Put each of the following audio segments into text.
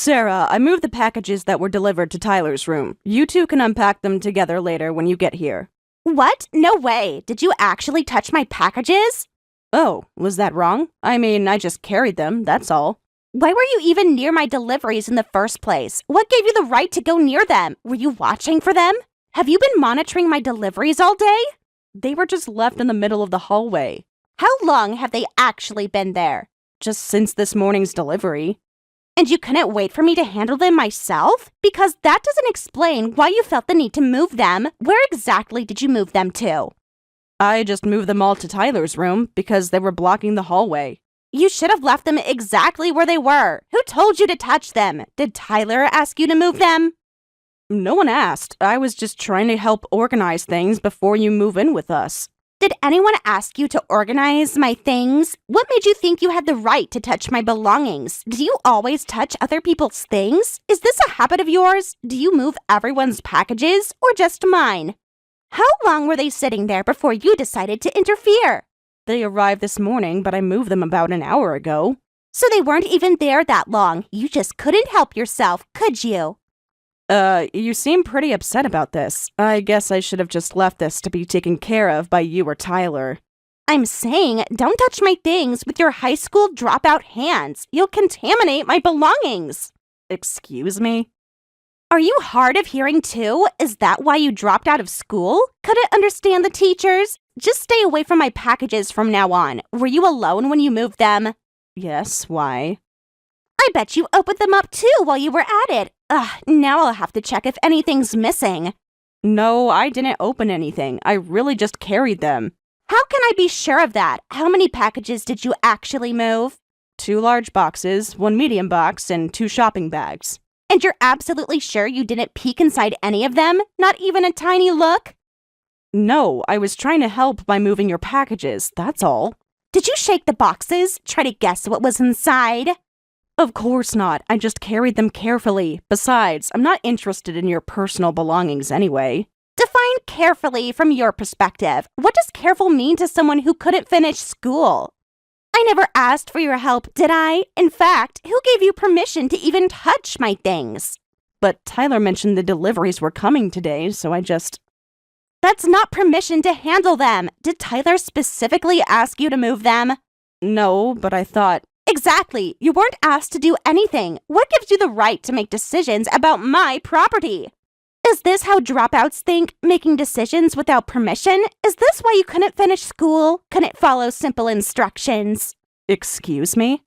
Sarah, I moved the packages that were delivered to Tyler's room. You two can unpack them together later when you get here. What? No way. Did you actually touch my packages? Oh, was that wrong? I mean, I just carried them, that's all. Why were you even near my deliveries in the first place? What gave you the right to go near them? Were you watching for them? Have you been monitoring my deliveries all day? They were just left in the middle of the hallway. How long have they actually been there? Just since this morning's delivery. And you couldn't wait for me to handle them myself? Because that doesn't explain why you felt the need to move them. Where exactly did you move them to? I just moved them all to Tyler's room because they were blocking the hallway. You should have left them exactly where they were. Who told you to touch them? Did Tyler ask you to move them? No one asked. I was just trying to help organize things before you move in with us. Did anyone ask you to organize my things? What made you think you had the right to touch my belongings? Do you always touch other people's things? Is this a habit of yours? Do you move everyone's packages or just mine? How long were they sitting there before you decided to interfere? They arrived this morning, but I moved them about an hour ago. So they weren't even there that long. You just couldn't help yourself, could you? You seem pretty upset about this. I guess I should have just left this to be taken care of by you or Tyler. I'm saying, don't touch my things with your high school dropout hands. You'll contaminate my belongings. Excuse me? Are you hard of hearing too? Is that why you dropped out of school? Couldn't understand the teachers? Just stay away from my packages from now on. Were you alone when you moved them? Yes, why? I bet you opened them up too while you were at it. Now I'll have to check if anything's missing. No, I didn't open anything. I really just carried them. How can I be sure of that? How many packages did you actually move? 2 large boxes, 1 medium box, and 2 shopping bags. And you're absolutely sure you didn't peek inside any of them? Not even a tiny look? No, I was trying to help by moving your packages, that's all. Did you shake the boxes? Try to guess what was inside? Of course not. I just carried them carefully. Besides, I'm not interested in your personal belongings anyway. Define carefully from your perspective. What does careful mean to someone who couldn't finish school? I never asked for your help, did I? In fact, who gave you permission to even touch my things? But Tyler mentioned the deliveries were coming today, so I just... That's not permission to handle them. Did Tyler specifically ask you to move them? No, but I thought... Exactly. You weren't asked to do anything. What gives you the right to make decisions about my property? Is this how dropouts think, making decisions without permission? Is this why you couldn't finish school? Couldn't follow simple instructions? Excuse me?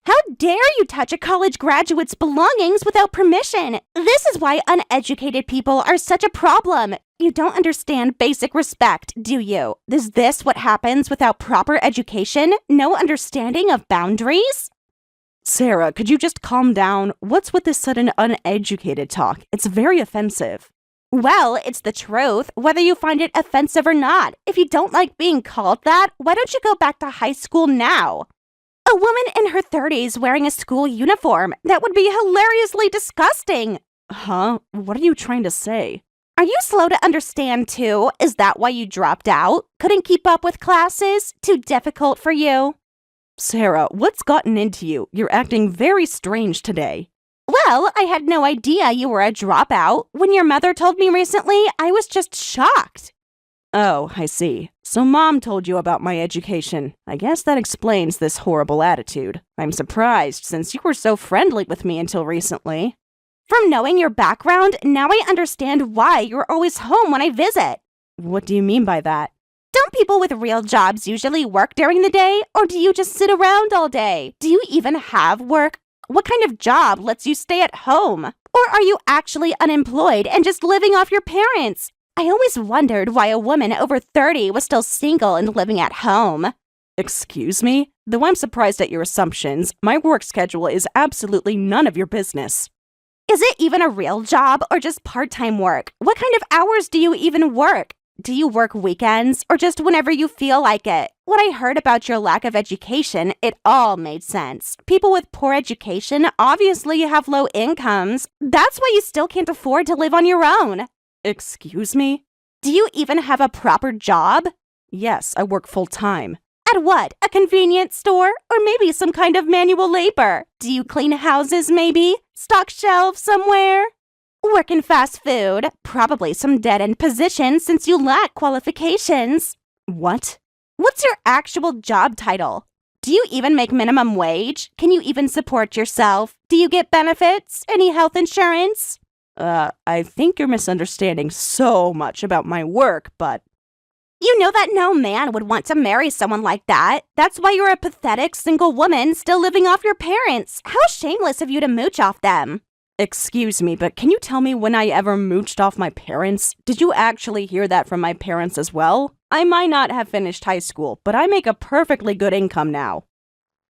How dare you touch a college graduate's belongings without permission? This is why uneducated people are such a problem. You don't understand basic respect, do you? Is this what happens without proper education? No understanding of boundaries? Sarah, could you just calm down? What's with this sudden uneducated talk? It's very offensive. Well, it's the truth, whether you find it offensive or not. If you don't like being called that, why don't you go back to high school now? A woman in her 30s wearing a school uniform. That would be hilariously disgusting. Huh? What are you trying to say? Are you slow to understand too? Is that why you dropped out? Couldn't keep up with classes? Too difficult for you? Sarah, what's gotten into you? You're acting very strange today. Well, I had no idea you were a dropout. When your mother told me recently, I was just shocked. Oh, I see. So Mom told you about my education. I guess that explains this horrible attitude. I'm surprised, since you were so friendly with me until recently. From knowing your background, now I understand why you're always home when I visit. What do you mean by that? Don't people with real jobs usually work during the day, or do you just sit around all day? Do you even have work? What kind of job lets you stay at home? Or are you actually unemployed and just living off your parents? I always wondered why a woman over 30 was still single and living at home. Excuse me? Though I'm surprised at your assumptions, my work schedule is absolutely none of your business. Is it even a real job or just part-time work? What kind of hours do you even work? Do you work weekends or just whenever you feel like it? When I heard about your lack of education, it all made sense. People with poor education obviously have low incomes. That's why you still can't afford to live on your own. Excuse me? Do you even have a proper job? Yes, I work full-time. At what? A convenience store? Or maybe some kind of manual labor? Do you clean houses, maybe? Stock shelves somewhere? Work in fast food? Probably some dead-end position since you lack qualifications. What? What's your actual job title? Do you even make minimum wage? Can you even support yourself? Do you get benefits? Any health insurance? I think you're misunderstanding so much about my work, but... You know that no man would want to marry someone like that. That's why you're a pathetic single woman still living off your parents. How shameless of you to mooch off them. Excuse me, but can you tell me when I ever mooched off my parents? Did you actually hear that from my parents as well? I might not have finished high school, but I make a perfectly good income now.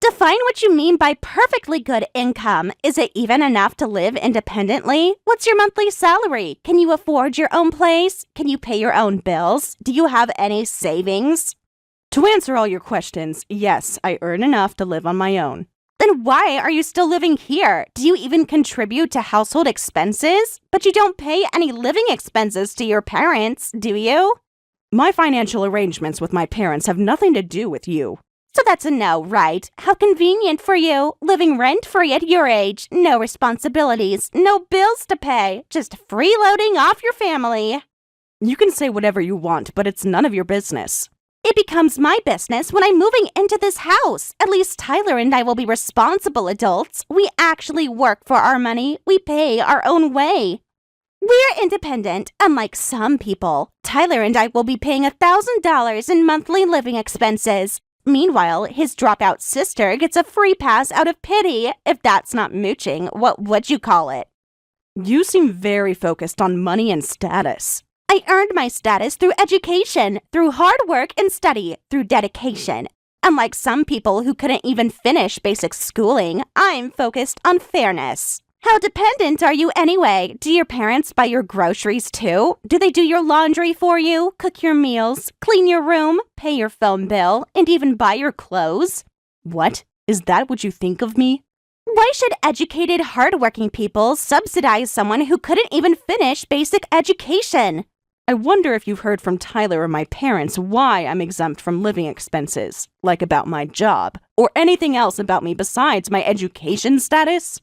Define what you mean by perfectly good income. Is it even enough to live independently? What's your monthly salary? Can you afford your own place? Can you pay your own bills? Do you have any savings? To answer all your questions, yes, I earn enough to live on my own. Then why are you still living here? Do you even contribute to household expenses? But you don't pay any living expenses to your parents, do you? My financial arrangements with my parents have nothing to do with you. So that's a no, right? How convenient for you. Living rent-free at your age. No responsibilities. No bills to pay. Just freeloading off your family. You can say whatever you want, but it's none of your business. It becomes my business when I'm moving into this house. At least Tyler and I will be responsible adults. We actually work for our money. We pay our own way. We're independent, unlike some people. Tyler and I will be paying $1,000 in monthly living expenses. Meanwhile, his dropout sister gets a free pass out of pity. If that's not mooching, what would you call it? You seem very focused on money and status. I earned my status through education, through hard work and study, through dedication. Unlike some people who couldn't even finish basic schooling, I'm focused on fairness. How dependent are you anyway? Do your parents buy your groceries too? Do they do your laundry for you, cook your meals, clean your room, pay your phone bill, and even buy your clothes? What? Is that what you think of me? Why should educated, hardworking people subsidize someone who couldn't even finish basic education? I wonder if you've heard from Tyler or my parents why I'm exempt from living expenses, like about my job, or anything else about me besides my education status?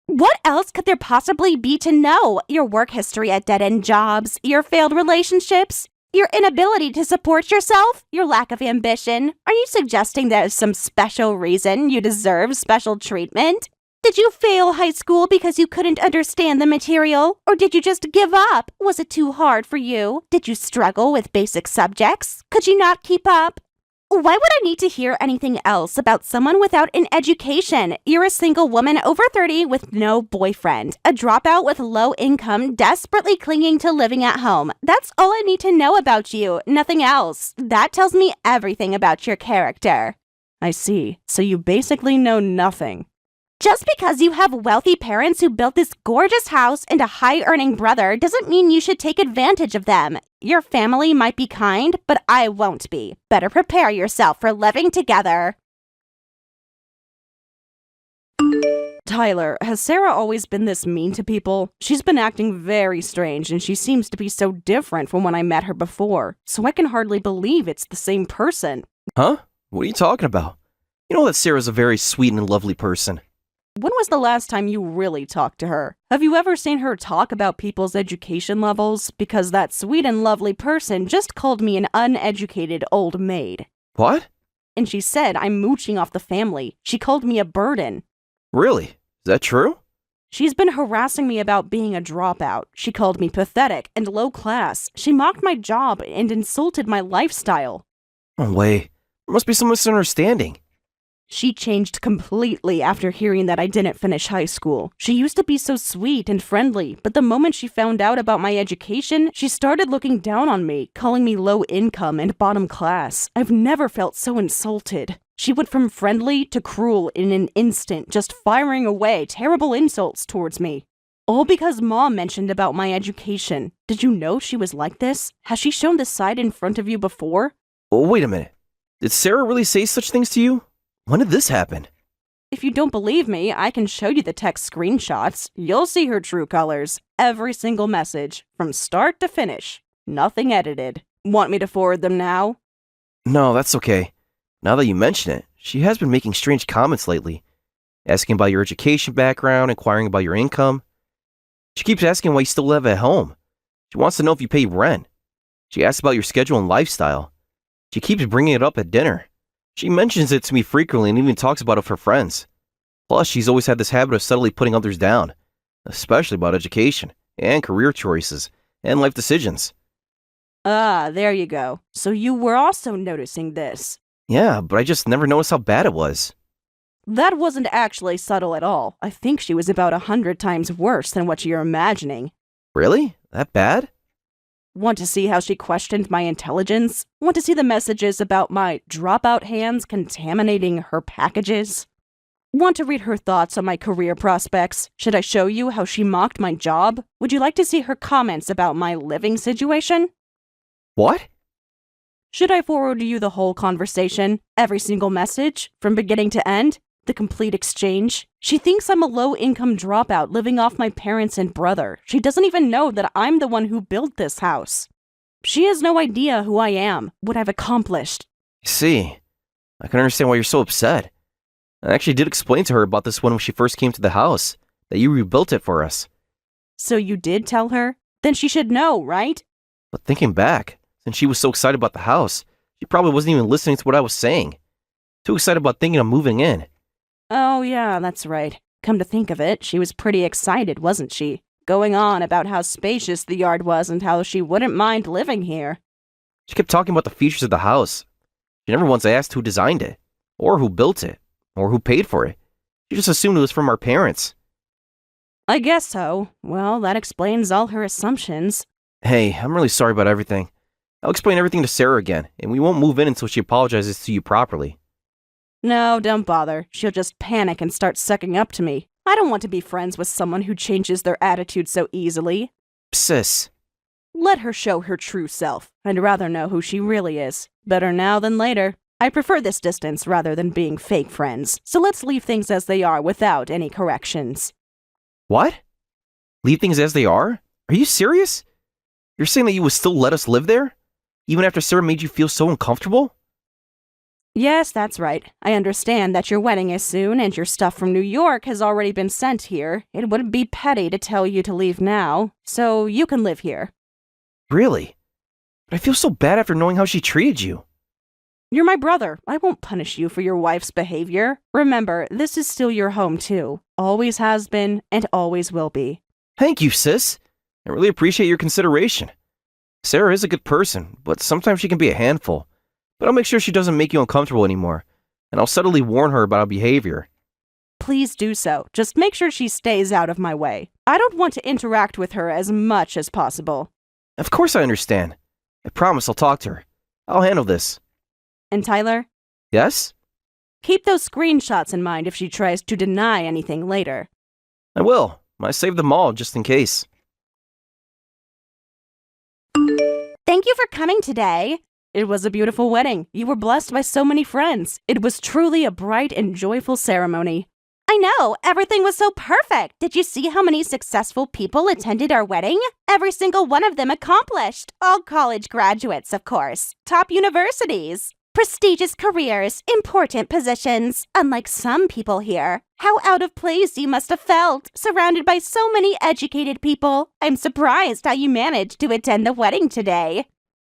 What else could there possibly be to know? Your work history at dead-end jobs, your failed relationships, your inability to support yourself, your lack of ambition. Are you suggesting there's some special reason you deserve special treatment? Did you fail high school because you couldn't understand the material? Or did you just give up? Was it too hard for you? Did you struggle with basic subjects? Could you not keep up? Why would I need to hear anything else about someone without an education? You're a single woman over 30 with no boyfriend, a dropout with low income, desperately clinging to living at home. That's all I need to know about you, nothing else. That tells me everything about your character. I see. So you basically know nothing. Just because you have wealthy parents who built this gorgeous house and a high-earning brother doesn't mean you should take advantage of them. Your family might be kind, but I won't be. Better prepare yourself for living together. Tyler, has Sarah always been this mean to people? She's been acting very strange, and she seems to be so different from when I met her before, so I can hardly believe it's the same person. Huh? What are you talking about? You know that Sarah's a very sweet and lovely person. When was the last time you really talked to her? Have you ever seen her talk about people's education levels? Because that sweet and lovely person just called me an uneducated old maid. What? And she said I'm mooching off the family. She called me a burden. Really? Is that true? She's been harassing me about being a dropout. She called me pathetic and low class. She mocked my job and insulted my lifestyle. No way. There must be some misunderstanding. She changed completely after hearing that I didn't finish high school. She used to be so sweet and friendly, but the moment she found out about my education, she started looking down on me, calling me low income and bottom class. I've never felt so insulted. She went from friendly to cruel in an instant, just firing away terrible insults towards me. All because Mom mentioned about my education. Did you know she was like this? Has she shown this side in front of you before? Oh, wait a minute. Did Sarah really say such things to you? When did this happen? If you don't believe me, I can show you the text screenshots. You'll see her true colors. Every single message, from start to finish. Nothing edited. Want me to forward them now? No, that's okay. Now that you mention it, she has been making strange comments lately. asking about your education background, inquiring about your income. She keeps asking why you still live at home. She wants to know if you pay rent. She asks about your schedule and lifestyle. She keeps bringing it up at dinner. She mentions it to me frequently and even talks about it with her friends. Plus, she's always had this habit of subtly putting others down, especially about education and career choices and life decisions. Ah, there you go. So you were also noticing this. Yeah, but I just never noticed how bad it was. That wasn't actually subtle at all. I think she was about 100 times worse than what you're imagining. Really? That bad? Want to see how she questioned my intelligence? Want to see the messages about my dropout hands contaminating her packages? Want to read her thoughts on my career prospects? Should I show you how she mocked my job? Would you like to see her comments about my living situation? What? Should I forward you the whole conversation? Every single message? From beginning to end? The complete exchange? She thinks I'm a low-income dropout living off my parents and brother. She doesn't even know that I'm the one who built this house. She has no idea who I am, what I've accomplished. I see. I can understand why you're so upset. I actually did explain to her about this when she first came to the house, that you rebuilt it for us. So you did tell her? Then she should know, right? But thinking back, since she was so excited about the house, she probably wasn't even listening to what I was saying. Too excited about thinking of moving in. Oh yeah, that's right. Come to think of it, she was pretty excited, wasn't she? Going on about how spacious the yard was and how she wouldn't mind living here. She kept talking about the features of the house. She never once asked who designed it, or who built it, or who paid for it. She just assumed it was from our parents. I guess so. Well, that explains all her assumptions. Hey, I'm really sorry about everything. I'll explain everything to Sarah again, and we won't move in until she apologizes to you properly. No, don't bother. She'll just panic and start sucking up to me. I don't want to be friends with someone who changes their attitude so easily. Sis. Let her show her true self. I'd rather know who she really is. Better now than later. I prefer this distance rather than being fake friends, so let's leave things as they are without any corrections. What? Leave things as they are? Are you serious? You're saying that you would still let us live there? Even after Sarah made you feel so uncomfortable? Yes, that's right. I understand that your wedding is soon and your stuff from New York has already been sent here. It wouldn't be petty to tell you to leave now, so you can live here. Really? But I feel so bad after knowing how she treated you. You're my brother. I won't punish you for your wife's behavior. Remember, this is still your home too. Always has been and always will be. Thank you, sis. I really appreciate your consideration. Sarah is a good person, but sometimes she can be a handful. But I'll make sure she doesn't make you uncomfortable anymore, and I'll subtly warn her about her behavior. Please do so. Just make sure she stays out of my way. I don't want to interact with her as much as possible. Of course I understand. I promise I'll talk to her. I'll handle this. And Tyler? Yes? Keep those screenshots in mind if she tries to deny anything later. I will. I saved them all just in case. Thank you for coming today. It was a beautiful wedding. You were blessed by so many friends. It was truly a bright and joyful ceremony. I know, everything was so perfect. Did you see how many successful people attended our wedding? Every single one of them accomplished. All college graduates, of course. Top universities. Prestigious careers, important positions, unlike some people here. How out of place you must have felt, surrounded by so many educated people. I'm surprised how you managed to attend the wedding today.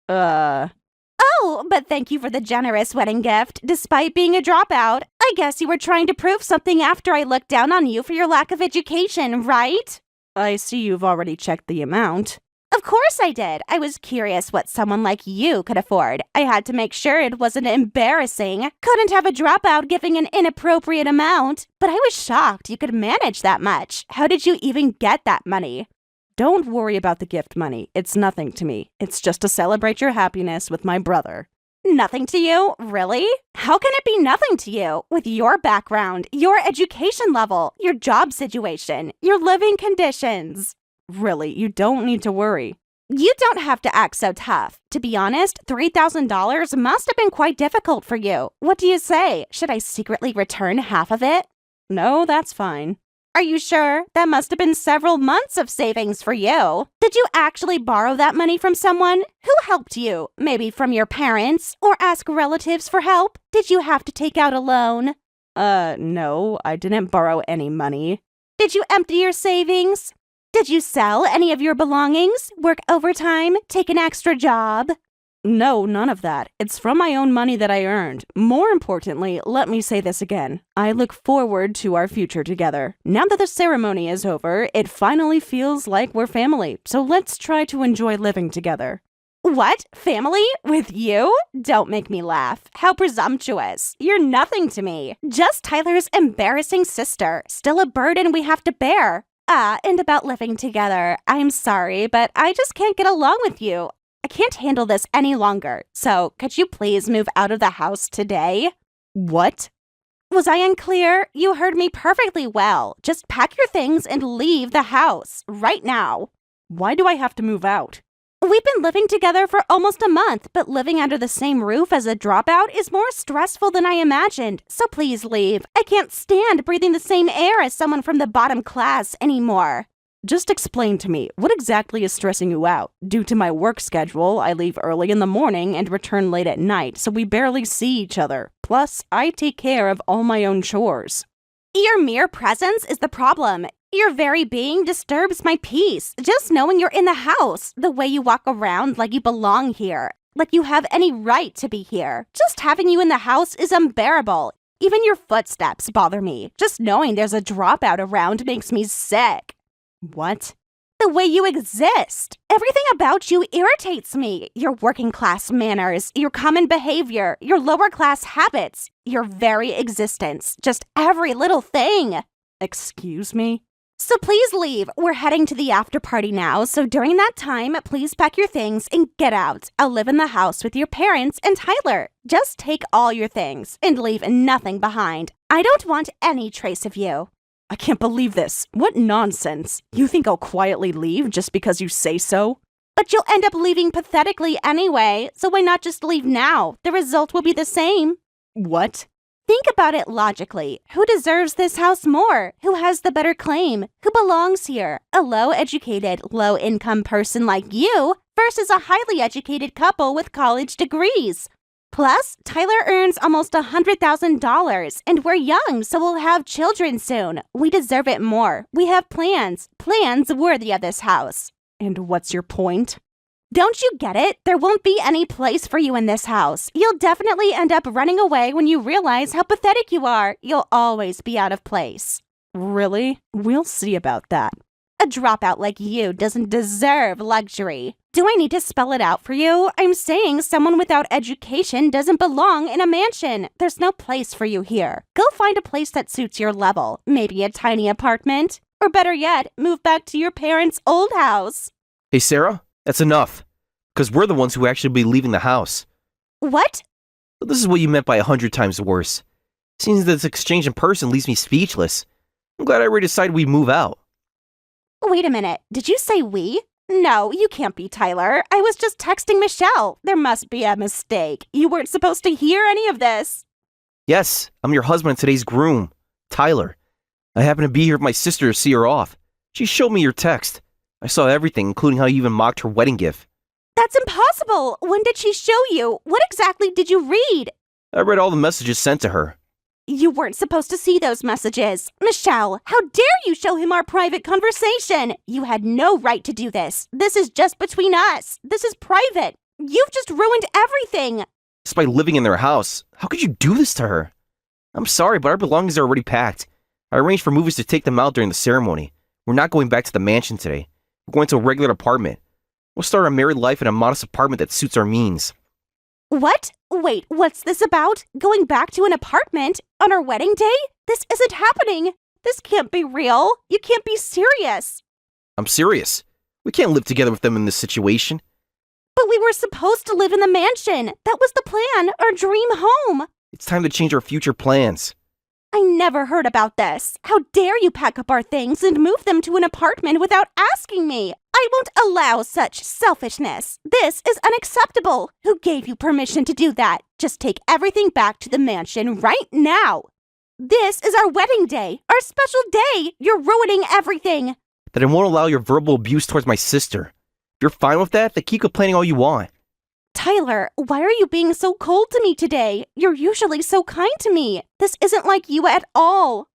Oh, but thank you for the generous wedding gift, despite being a dropout. I guess you were trying to prove something after I looked down on you for your lack of education, right? I see you've already checked the amount. Of course I did. I was curious what someone like you could afford. I had to make sure it wasn't embarrassing. Couldn't have a dropout giving an inappropriate amount. But I was shocked you could manage that much. How did you even get that money? Don't worry about the gift money. It's nothing to me. It's just to celebrate your happiness with my brother. Nothing to you? Really? How can it be nothing to you? With your background, your education level, your job situation, your living conditions. Really, you don't need to worry. You don't have to act so tough. To be honest, $3,000 must have been quite difficult for you. What do you say? Should I secretly return half of it? No, that's fine. Are you sure? That must have been several months of savings for you. Did you actually borrow that money from someone? Who helped you? Maybe from your parents? Or ask relatives for help? Did you have to take out a loan? No, I didn't borrow any money. Did you empty your savings? Did you sell any of your belongings? Work overtime? Take an extra job? No, none of that. It's from my own money that I earned. More importantly, let me say this again. I look forward to our future together. Now that the ceremony is over, it finally feels like we're family. So let's try to enjoy living together. What? Family? With you? Don't make me laugh. How presumptuous. You're nothing to me. Just Tyler's embarrassing sister. Still a burden we have to bear. And about living together. I'm sorry, but I just can't get along with you. I can't handle this any longer. So, could you please move out of the house today? What? Was I unclear? You heard me perfectly well. Just pack your things and leave the house. Right now. Why do I have to move out? We've been living together for almost a month, but living under the same roof as a dropout is more stressful than I imagined. So please leave. I can't stand breathing the same air as someone from the bottom class anymore. Just explain to me, what exactly is stressing you out? Due to my work schedule, I leave early in the morning and return late at night, so we barely see each other. Plus, I take care of all my own chores. Your mere presence is the problem. Your very being disturbs my peace. Just knowing you're in the house, the way you walk around like you belong here, like you have any right to be here. Just having you in the house is unbearable. Even your footsteps bother me. Just knowing there's a dropout around makes me sick. What? The way you exist. Everything about you irritates me. Your working class manners, your common behavior, your lower class habits, your very existence. Just every little thing. Excuse me? So please leave. We're heading to the after party now, so during that time, please pack your things and get out. I'll live in the house with your parents and Tyler. Just take all your things and leave nothing behind. I don't want any trace of you. I can't believe this. What nonsense. You think I'll quietly leave just because you say so? But you'll end up leaving pathetically anyway, so why not just leave now? The result will be the same. What? Think about it logically. Who deserves this house more? Who has the better claim? Who belongs here? A low-educated, low-income person like you versus a highly educated couple with college degrees. Plus, Tyler earns almost $100,000, and we're young, so we'll have children soon. We deserve it more. We have plans worthy of this house. And what's your point? Don't you get it? There won't be any place for you in this house. You'll definitely end up running away when you realize how pathetic you are. You'll always be out of place. Really? We'll see about that. A dropout like you doesn't deserve luxury. Do I need to spell it out for you? I'm saying someone without education doesn't belong in a mansion. There's no place for you here. Go find a place that suits your level. Maybe a tiny apartment. Or better yet, move back to your parents' old house. Hey, Sarah, that's enough. Because we're the ones who actually be leaving the house. What? So this is what you meant by 100 times worse. Seeing this exchange in person leaves me speechless. I'm glad I already decided we'd move out. Wait a minute. Did you say we? No, you can't be Tyler. I was just texting Michelle. There must be a mistake. You weren't supposed to hear any of this. Yes, I'm your husband and today's groom, Tyler. I happened to be here with my sister to see her off. She showed me your text. I saw everything, including how you even mocked her wedding gift. That's impossible. When did she show you? What exactly did you read? I read all the messages sent to her. You weren't supposed to see those messages. Michelle, how dare you show him our private conversation? You had no right to do this. This is just between us. This is private. You've just ruined everything. Just by living in their house, how could you do this to her? I'm sorry, but our belongings are already packed. I arranged for movies to take them out during the ceremony. We're not going back to the mansion today. We're going to a regular apartment. We'll start our married life in a modest apartment that suits our means. What? Wait, what's this about? Going back to an apartment on our wedding day? This isn't happening. This can't be real. You can't be serious. I'm serious. We can't live together with them in this situation. But we were supposed to live in the mansion. That was the plan, our dream home. It's time to change our future plans. I never heard about this. How dare you pack up our things and move them to an apartment without asking me? I won't allow such selfishness. This is unacceptable. Who gave you permission to do that? Just take everything back to the mansion right now. This is our wedding day, our special day. You're ruining everything. That I won't allow your verbal abuse towards my sister. If you're fine with that, then keep complaining all you want. Tyler, why are you being so cold to me today? You're usually so kind to me. This isn't like you at all.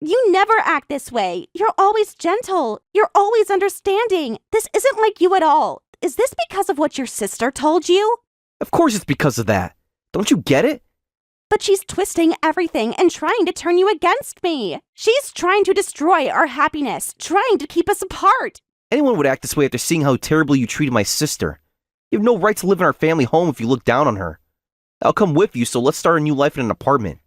You never act this way. You're always gentle. You're always understanding. This isn't like you at all. Is this because of what your sister told you? Of course it's because of that. Don't you get it? But she's twisting everything and trying to turn you against me. She's trying to destroy our happiness, trying to keep us apart. Anyone would act this way after seeing how terribly you treated my sister. You have no right to live in our family home if you look down on her. I'll come with you, so let's start a new life in an apartment.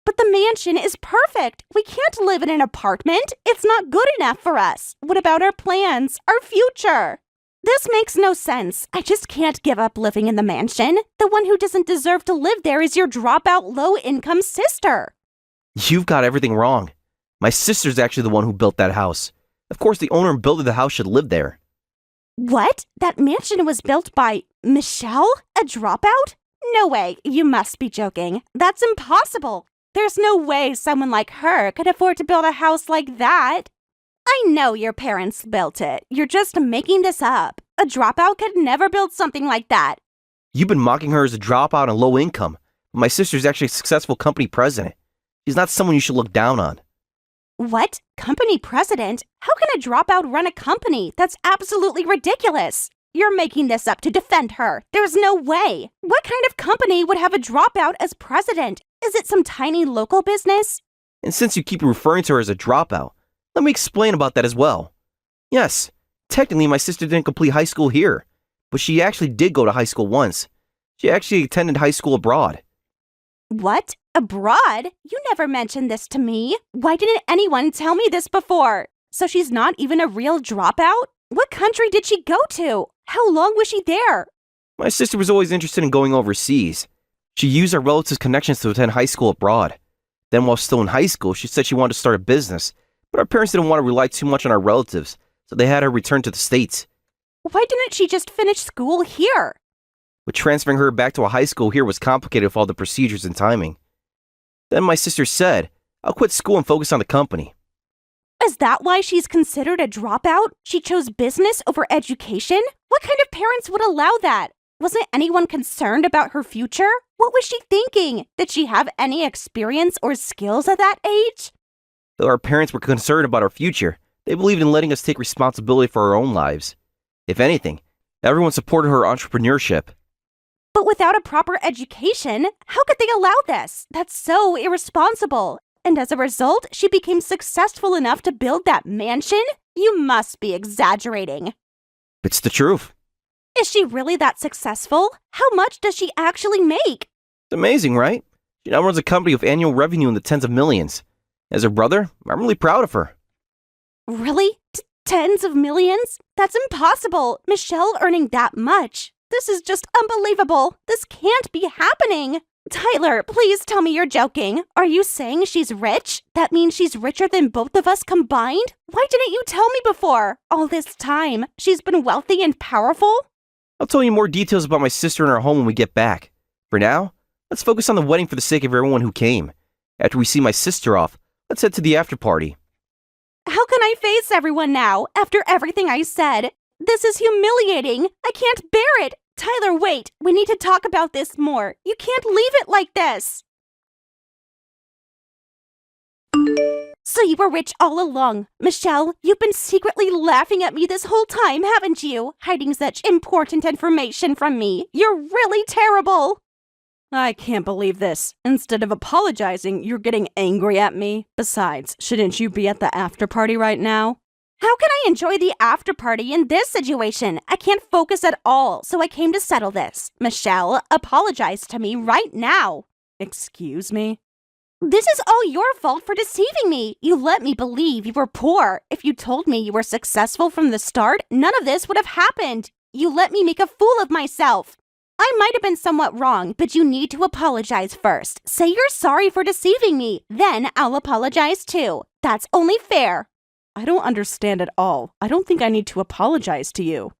But the mansion is perfect. We can't live in an apartment. It's not good enough for us. What about our plans, our future? This makes no sense. I just can't give up living in the mansion. The one who doesn't deserve to live there is your dropout low-income sister. You've got everything wrong. My sister's actually the one who built that house. Of course, the owner and builder of the house should live there. What? That mansion was built by Michelle? A dropout? No way. You must be joking. That's impossible. There's no way someone like her could afford to build a house like that. I know your parents built it. You're just making this up. A dropout could never build something like that. You've been mocking her as a dropout and low income, but my sister's actually a successful company president. She's not someone you should look down on. What? Company president? How can a dropout run a company? That's absolutely ridiculous. You're making this up to defend her. There's no way. What kind of company would have a dropout as president? Is it some tiny local business? And since you keep referring to her as a dropout, let me explain about that as well. Yes, technically my sister didn't complete high school here, but she actually did go to high school once. She actually attended high school abroad. What? Abroad? You never mentioned this to me. Why didn't anyone tell me this before? So she's not even a real dropout? What country did she go to? How long was she there? My sister was always interested in going overseas. She used her relatives' connections to attend high school abroad. Then while still in high school, she said she wanted to start a business, but our parents didn't want to rely too much on our relatives, so they had her return to the States. Why didn't she just finish school here? But transferring her back to a high school here was complicated with all the procedures and timing. Then my sister said, I'll quit school and focus on the company. Is that why she's considered a dropout? She chose business over education? What kind of parents would allow that? Wasn't anyone concerned about her future? What was she thinking? Did she have any experience or skills at that age? Though our parents were concerned about our future, they believed in letting us take responsibility for our own lives. If anything, everyone supported her entrepreneurship. But without a proper education, how could they allow this? That's so irresponsible. And as a result, she became successful enough to build that mansion? You must be exaggerating. It's the truth. Is she really that successful? How much does she actually make? It's amazing, right? She now runs a company with annual revenue in the tens of millions. As her brother, I'm really proud of her. Really? Tens of millions? That's impossible. Michelle earning that much. This is just unbelievable. This can't be happening. Tyler, please tell me you're joking. Are you saying she's rich? That means she's richer than both of us combined? Why didn't you tell me before? All this time, she's been wealthy and powerful? I'll tell you more details about my sister and her home when we get back. For now, let's focus on the wedding for the sake of everyone who came. After we see my sister off, let's head to the after party. How can I face everyone now, after everything I said? This is humiliating. I can't bear it. Tyler, wait. We need to talk about this more. You can't leave it like this. So you were rich all along. Michelle, you've been secretly laughing at me this whole time, haven't you? Hiding such important information from me. You're really terrible. I can't believe this. Instead of apologizing, you're getting angry at me. Besides, shouldn't you be at the after party right now? How can I enjoy the after party in this situation? I can't focus at all, so I came to settle this. Michelle, apologize to me right now. Excuse me? This is all your fault for deceiving me. You let me believe you were poor. If you told me you were successful from the start, none of this would have happened. You let me make a fool of myself. I might have been somewhat wrong, but you need to apologize first. Say you're sorry for deceiving me. Then I'll apologize too. That's only fair. I don't understand at all. I don't think I need to apologize to you.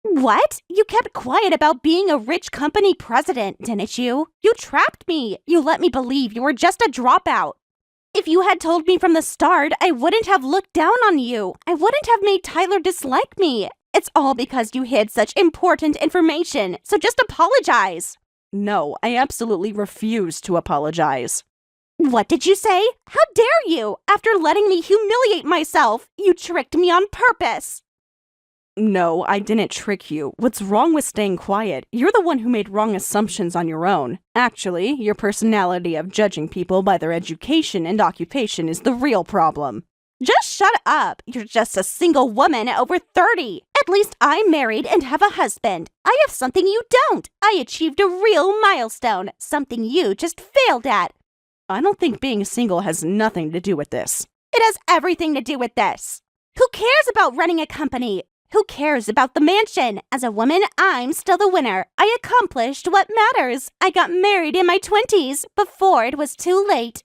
What? You kept quiet about being a rich company president, didn't you? You trapped me. You let me believe you were just a dropout. If you had told me from the start, I wouldn't have looked down on you. I wouldn't have made Tyler dislike me. It's all because you hid such important information, so just apologize. No, I absolutely refuse to apologize. What did you say? How dare you? After letting me humiliate myself, you tricked me on purpose. No, I didn't trick you. What's wrong with staying quiet? You're the one who made wrong assumptions on your own. Actually, your personality of judging people by their education and occupation is the real problem. Just shut up. You're just a single woman over 30. At least I'm married and have a husband. I have something you don't. I achieved a real milestone, something you just failed at. I don't think being single has nothing to do with this. It has everything to do with this. Who cares about running a company? Who cares about the mansion? As a woman, I'm still the winner. I accomplished what matters. I got married in my 20s, before it was too late.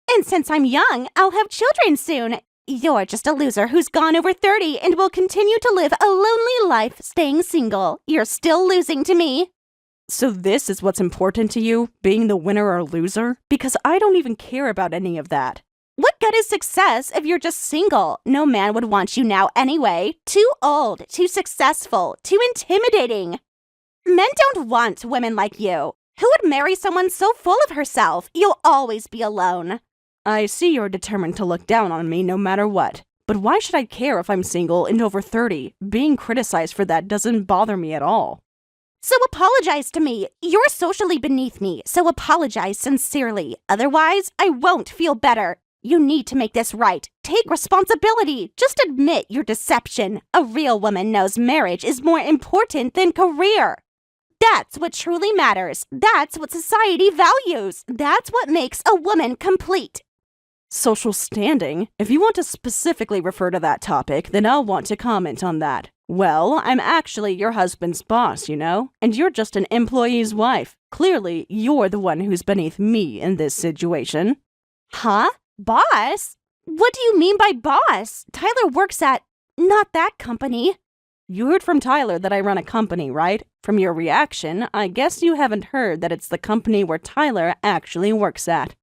And since I'm young, I'll have children soon. You're just a loser who's gone over 30 and will continue to live a lonely life staying single. You're still losing to me. So this is what's important to you, being the winner or loser? Because I don't even care about any of that. What good is success if you're just single? No man would want you now anyway. Too old, too successful, too intimidating. Men don't want women like you. Who would marry someone so full of herself? You'll always be alone. I see you're determined to look down on me no matter what. But why should I care if I'm single and over 30? Being criticized for that doesn't bother me at all. So apologize to me. You're socially beneath me, so apologize sincerely. Otherwise, I won't feel better. You need to make this right. Take responsibility. Just admit your deception. A real woman knows marriage is more important than career. That's what truly matters. That's what society values. That's what makes a woman complete. Social standing? If you want to specifically refer to that topic, then I'll want to comment on that. Well, I'm actually your husband's boss, you know? And you're just an employee's wife. Clearly, you're the one who's beneath me in this situation. Huh? Boss? What do you mean by boss? Tyler works at... not that company. You heard from Tyler that I run a company, right? From your reaction, I guess you haven't heard that it's the company where Tyler actually works at.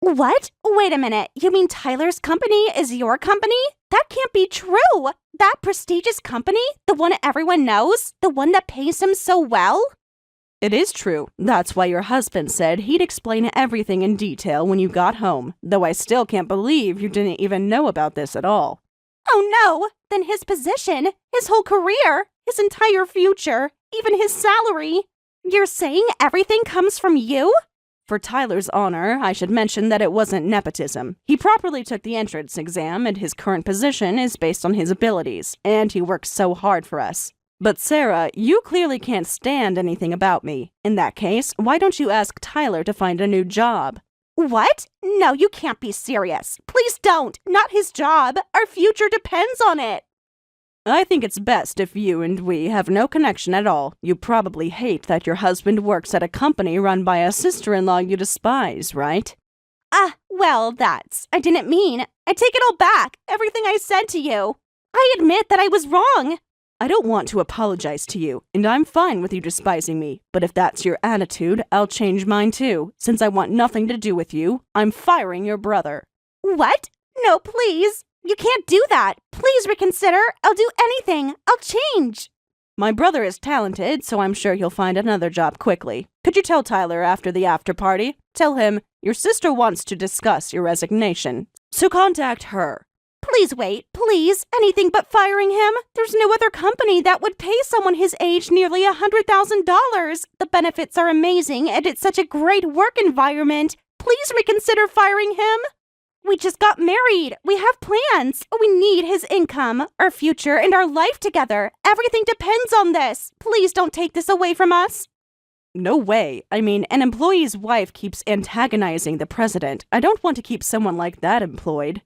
What? Wait a minute. You mean Tyler's company is your company? That can't be true. That prestigious company? The one everyone knows? The one that pays him so well? It is true. That's why your husband said he'd explain everything in detail when you got home, though I still can't believe you didn't even know about this at all. Oh no! Then his position, his whole career, his entire future, even his salary. You're saying everything comes from you? For Tyler's honor, I should mention that it wasn't nepotism. He properly took the entrance exam, and his current position is based on his abilities, and he works so hard for us. But Sarah, you clearly can't stand anything about me. In that case, why don't you ask Tyler to find a new job? What? No, you can't be serious. Please don't. Not his job. Our future depends on it. I think it's best if you and we have no connection at all. You probably hate that your husband works at a company run by a sister-in-law you despise, right? Well, I didn't mean. I take it all back. Everything I said to you. I admit that I was wrong. I don't want to apologize to you, and I'm fine with you despising me. But if that's your attitude, I'll change mine too. Since I want nothing to do with you, I'm firing your brother. What? No, please. You can't do that. Please reconsider. I'll do anything. I'll change. My brother is talented, so I'm sure he'll find another job quickly. Could you tell Tyler after the after party? Tell him, your sister wants to discuss your resignation. So contact her. Please wait, please. Anything but firing him. There's no other company that would pay someone his age nearly $100,000. The benefits are amazing, and it's such a great work environment. Please reconsider firing him. We just got married. We have plans. We need his income, our future, and our life together. Everything depends on this. Please don't take this away from us. No way. I mean, an employee's wife keeps antagonizing the president. I don't want to keep someone like that employed.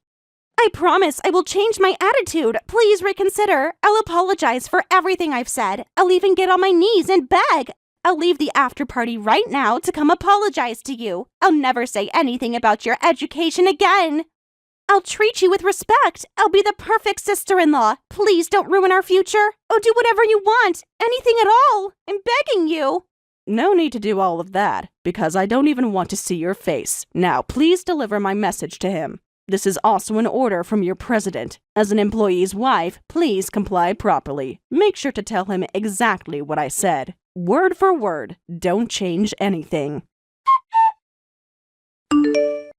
I promise I will change my attitude. Please reconsider. I'll apologize for everything I've said. I'll even get on my knees and beg. I'll leave the after party right now to come apologize to you. I'll never say anything about your education again. I'll treat you with respect. I'll be the perfect sister-in-law. Please don't ruin our future. Oh, do whatever you want. Anything at all. I'm begging you. No need to do all of that, because I don't even want to see your face. Now, please deliver my message to him. This is also an order from your president. As an employee's wife, please comply properly. Make sure to tell him exactly what I said. Word for word. Don't change anything."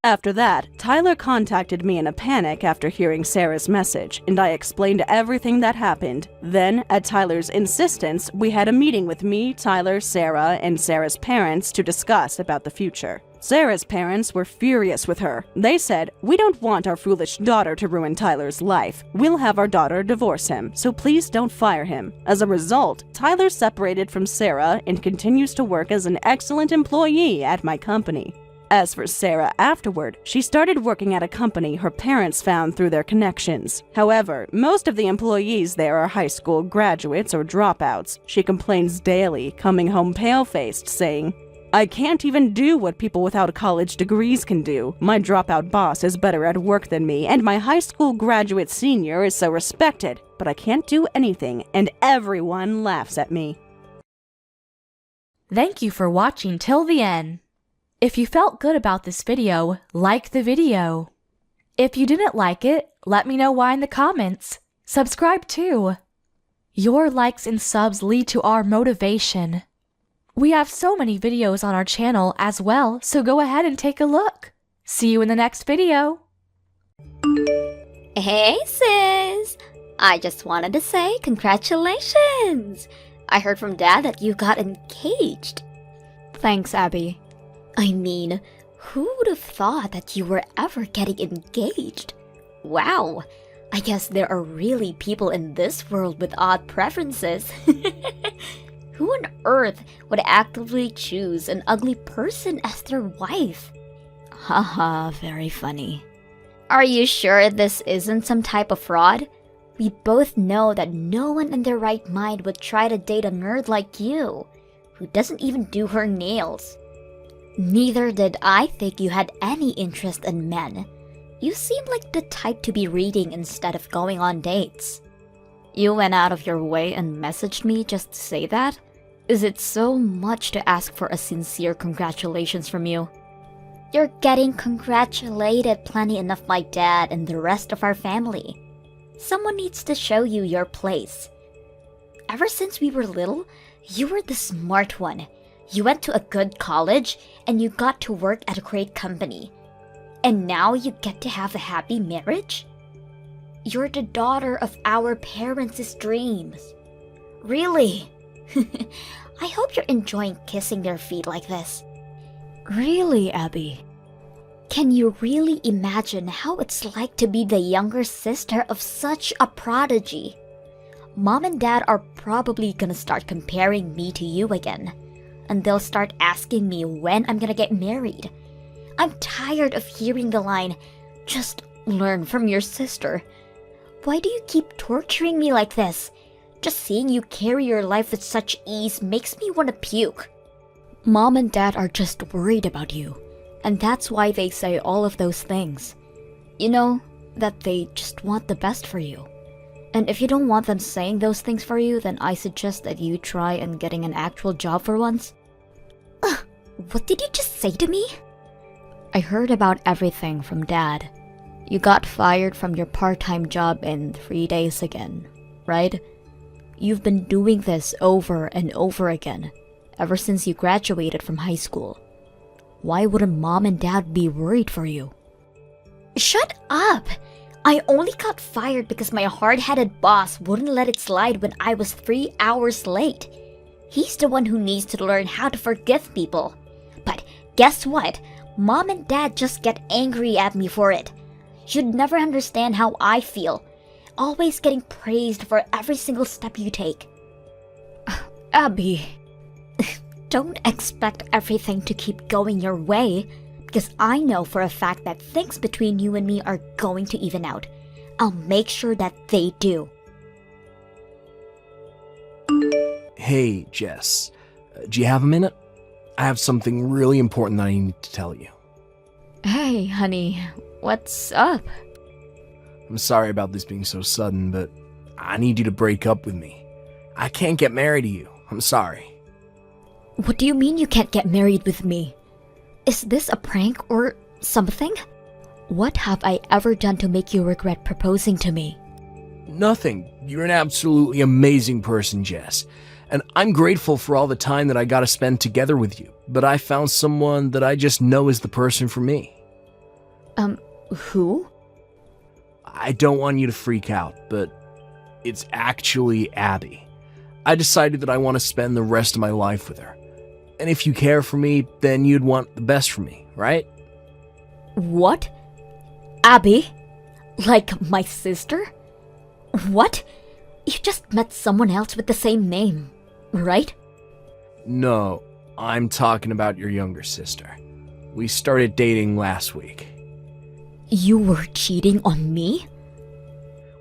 After that, Tyler contacted me in a panic after hearing Sarah's message, and I explained everything that happened. Then, at Tyler's insistence, we had a meeting with me, Tyler, Sarah, and Sarah's parents to discuss about the future. Sarah's parents were furious with her. They said, "We don't want our foolish daughter to ruin Tyler's life. We'll have our daughter divorce him, so please don't fire him." As a result, Tyler separated from Sarah and continues to work as an excellent employee at my company. As for Sarah afterward, she started working at a company her parents found through their connections. However, most of the employees there are high school graduates or dropouts. She complains daily, coming home pale-faced, saying, "I can't even do what people without college degrees can do. My dropout boss is better at work than me, and my high school graduate senior is so respected. But I can't do anything, and everyone laughs at me." Thank you for watching till the end. If you felt good about this video, like the video. If you didn't like it, let me know why in the comments. Subscribe too. Your likes and subs lead to our motivation. We have so many videos on our channel as well, so go ahead and take a look. See you in the next video. Hey sis! I just wanted to say congratulations! I heard from Dad that you got engaged. Thanks, Abby. I mean, who would have thought that you were ever getting engaged? Wow! I guess there are really people in this world with odd preferences. Who on earth would actively choose an ugly person as their wife? Haha, very funny. Are you sure this isn't some type of fraud? We both know that no one in their right mind would try to date a nerd like you, who doesn't even do her nails. Neither did I think you had any interest in men. You seem like the type to be reading instead of going on dates. You went out of your way and messaged me just to say that? Is it so much to ask for a sincere congratulations from you? You're getting congratulated plenty enough by Dad and the rest of our family. Someone needs to show you your place. Ever since we were little, you were the smart one. You went to a good college, and you got to work at a great company. And now you get to have a happy marriage? You're the daughter of our parents' dreams. Really? I hope you're enjoying kissing their feet like this. Really, Abby? Can you really imagine how it's like to be the younger sister of such a prodigy? Mom and Dad are probably gonna start comparing me to you again. And they'll start asking me when I'm gonna get married. I'm tired of hearing the line, "Just learn from your sister." Why do you keep torturing me like this? Just seeing you carry your life with such ease makes me want to puke. Mom and Dad are just worried about you, and that's why they say all of those things. You know, that they just want the best for you. And if you don't want them saying those things for you, then I suggest that you try and getting an actual job for once. What did you just say to me? I heard about everything from Dad. You got fired from your part-time job in 3 days again, right? You've been doing this over and over again, ever since you graduated from high school. Why wouldn't Mom and Dad be worried for you? Shut up! I only got fired because my hard-headed boss wouldn't let it slide when I was 3 hours late. He's the one who needs to learn how to forgive people. But guess what? Mom and Dad just get angry at me for it. You'd never understand how I feel. Always getting praised for every single step you take. Abby. Don't expect everything to keep going your way, because I know for a fact that things between you and me are going to even out. I'll make sure that they do. Hey, Jess. Do you have a minute? I have something really important that I need to tell you. Hey, honey. What's up? I'm sorry about this being so sudden, but I need you to break up with me. I can't get married to you. I'm sorry. What do you mean you can't get married with me? Is this a prank or something? What have I ever done to make you regret proposing to me? Nothing. You're an absolutely amazing person, Jess. And I'm grateful for all the time that I got to spend together with you. But I found someone that I just know is the person for me. Who? I don't want you to freak out, but it's actually Abby. I decided that I want to spend the rest of my life with her. And if you care for me, then you'd want the best for me, right? What? Abby? Like my sister? What? You just met someone else with the same name, right? No, I'm talking about your younger sister. We started dating last week. You were cheating on me?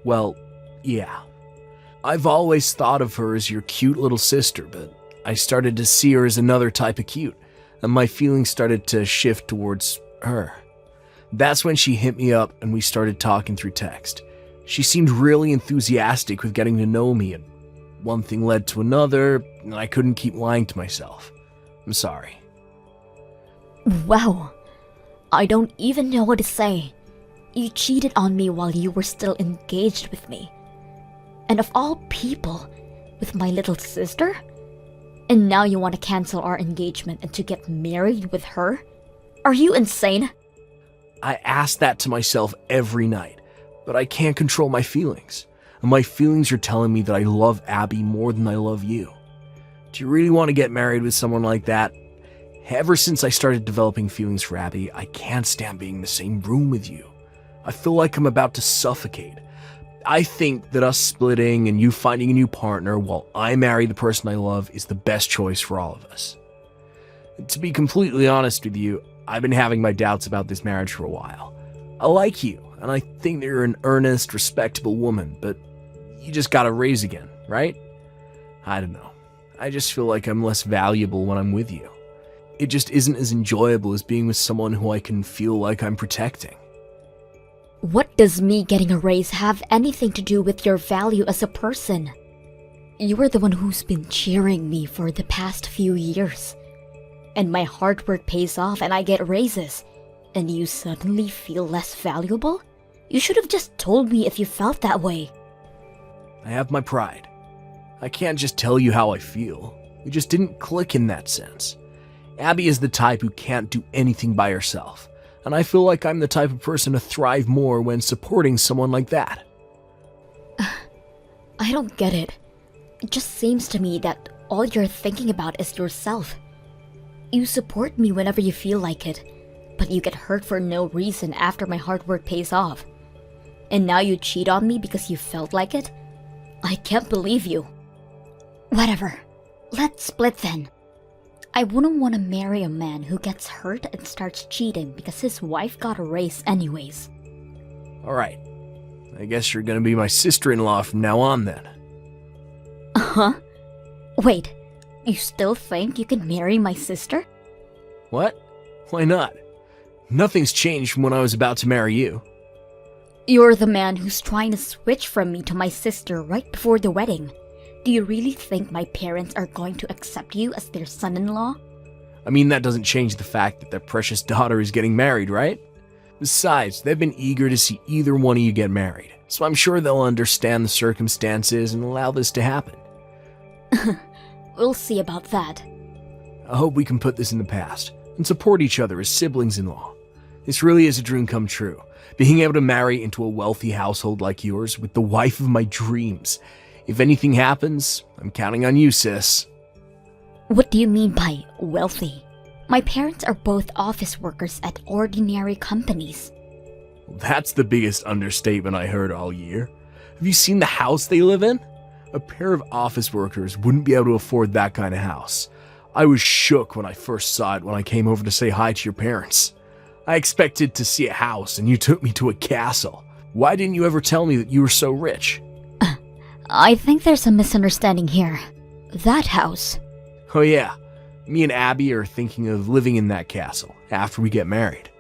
Well, yeah. I've always thought of her as your cute little sister, but I started to see her as another type of cute, and my feelings started to shift towards her. That's when she hit me up and we started talking through text. She seemed really enthusiastic with getting to know me, and one thing led to another, and I couldn't keep lying to myself. I'm sorry. Wow. I don't even know what to say. You cheated on me while you were still engaged with me. And of all people, with my little sister? And now you want to cancel our engagement and to get married with her? Are you insane? I ask that to myself every night, but I can't control my feelings. And my feelings are telling me that I love Abby more than I love you. Do you really want to get married with someone like that? Ever since I started developing feelings for Abby, I can't stand being in the same room with you. I feel like I'm about to suffocate. I think that us splitting and you finding a new partner while I marry the person I love is the best choice for all of us. To be completely honest with you, I've been having my doubts about this marriage for a while. I like you, and I think that you're an earnest, respectable woman, but you just gotta raise again, right? I don't know. I just feel like I'm less valuable when I'm with you. It just isn't as enjoyable as being with someone who I can feel like I'm protecting. What does me getting a raise have anything to do with your value as a person? You are the one who's been cheering me for the past few years. And my hard work pays off and I get raises. And you suddenly feel less valuable? You should have just told me if you felt that way. I have my pride. I can't just tell you how I feel. We just didn't click in that sense. Abby is the type who can't do anything by herself, and I feel like I'm the type of person to thrive more when supporting someone like that. I don't get it. It just seems to me that all you're thinking about is yourself. You support me whenever you feel like it, but you get hurt for no reason after my hard work pays off. And now you cheat on me because you felt like it? I can't believe you. Whatever. Let's split then. I wouldn't want to marry a man who gets hurt and starts cheating because his wife got a raise anyways. Alright. I guess you're gonna be my sister-in-law from now on then. Huh? Wait, you still think you can marry my sister? What? Why not? Nothing's changed from when I was about to marry you. You're the man who's trying to switch from me to my sister right before the wedding. Do you really think my parents are going to accept you as their son-in-law? I mean, that doesn't change the fact that their precious daughter is getting married, right? Besides, they've been eager to see either one of you get married, so I'm sure they'll understand the circumstances and allow this to happen. We'll see about that. I hope we can put this in the past and support each other as siblings-in-law. This really is a dream come true, being able to marry into a wealthy household like yours with the wife of my dreams. If anything happens, I'm counting on you, sis. What do you mean by wealthy? My parents are both office workers at ordinary companies. That's the biggest understatement I heard all year. Have you seen the house they live in? A pair of office workers wouldn't be able to afford that kind of house. I was shook when I first saw it when I came over to say hi to your parents. I expected to see a house and you took me to a castle. Why didn't you ever tell me that you were so rich? I think there's a misunderstanding here. That house. Oh yeah, me and Abby are thinking of living in that castle after we get married.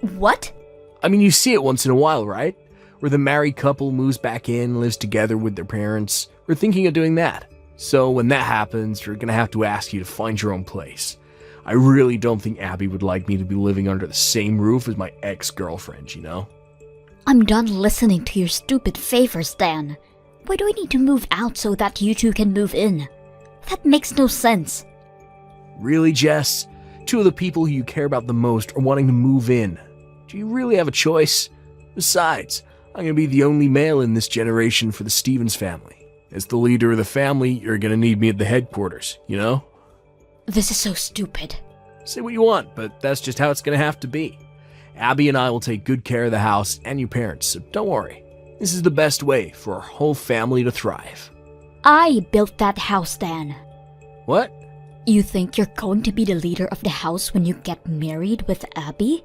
What? I mean, you see it once in a while, right? Where the married couple moves back in, lives together with their parents. We're thinking of doing that. So when that happens, you're gonna have to ask you to find your own place. I really don't think Abby would like me to be living under the same roof as my ex-girlfriend, you know? I'm done listening to your stupid favors, Dan. Why do I need to move out so that you two can move in? That makes no sense. Really, Jess? Two of the people who you care about the most are wanting to move in. Do you really have a choice? Besides, I'm gonna be the only male in this generation for the Stevens family. As the leader of the family, you're gonna need me at the headquarters, you know? This is so stupid. Say what you want, but that's just how it's gonna have to be. Abby and I will take good care of the house and your parents, so don't worry. This is the best way for our whole family to thrive. I built that house, Dan. What? You think you're going to be the leader of the house when you get married with Abby?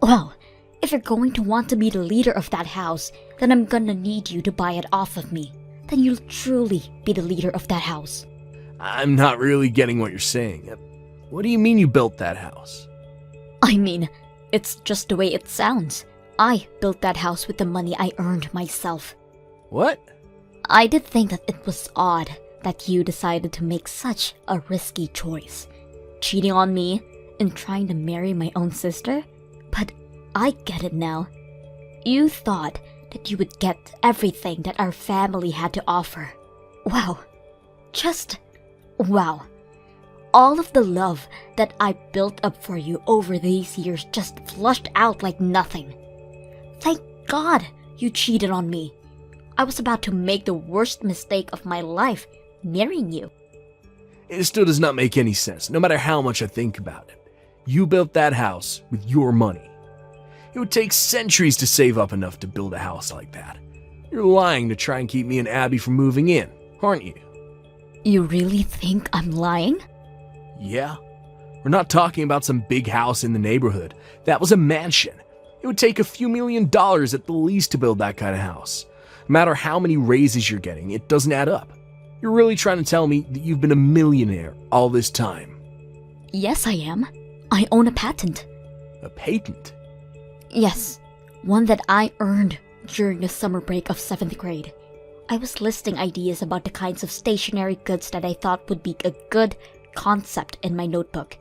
Well, if you're going to want to be the leader of that house, then I'm gonna need you to buy it off of me. Then you'll truly be the leader of that house. I'm not really getting what you're saying. What do you mean you built that house? I mean, it's just the way it sounds. I built that house with the money I earned myself. What? I did think that it was odd that you decided to make such a risky choice. Cheating on me and trying to marry my own sister? But I get it now. You thought that you would get everything that our family had to offer. Wow. Just wow. All of the love that I built up for you over these years just flushed out like nothing. Thank God you cheated on me. I was about to make the worst mistake of my life, marrying you. It still does not make any sense, no matter how much I think about it. You built that house with your money. It would take centuries to save up enough to build a house like that. You're lying to try and keep me and Abby from moving in, aren't you? You really think I'm lying? Yeah. We're not talking about some big house in the neighborhood. That was a mansion. It would take a few $1 million at the least to build that kind of house. No matter how many raises you're getting, it doesn't add up. You're really trying to tell me that you've been a millionaire all this time? Yes, I am. I own a patent. A patent? Yes, one that I earned during the summer break of 7th grade. I was listing ideas about the kinds of stationery goods that I thought would be a good concept in my notebook.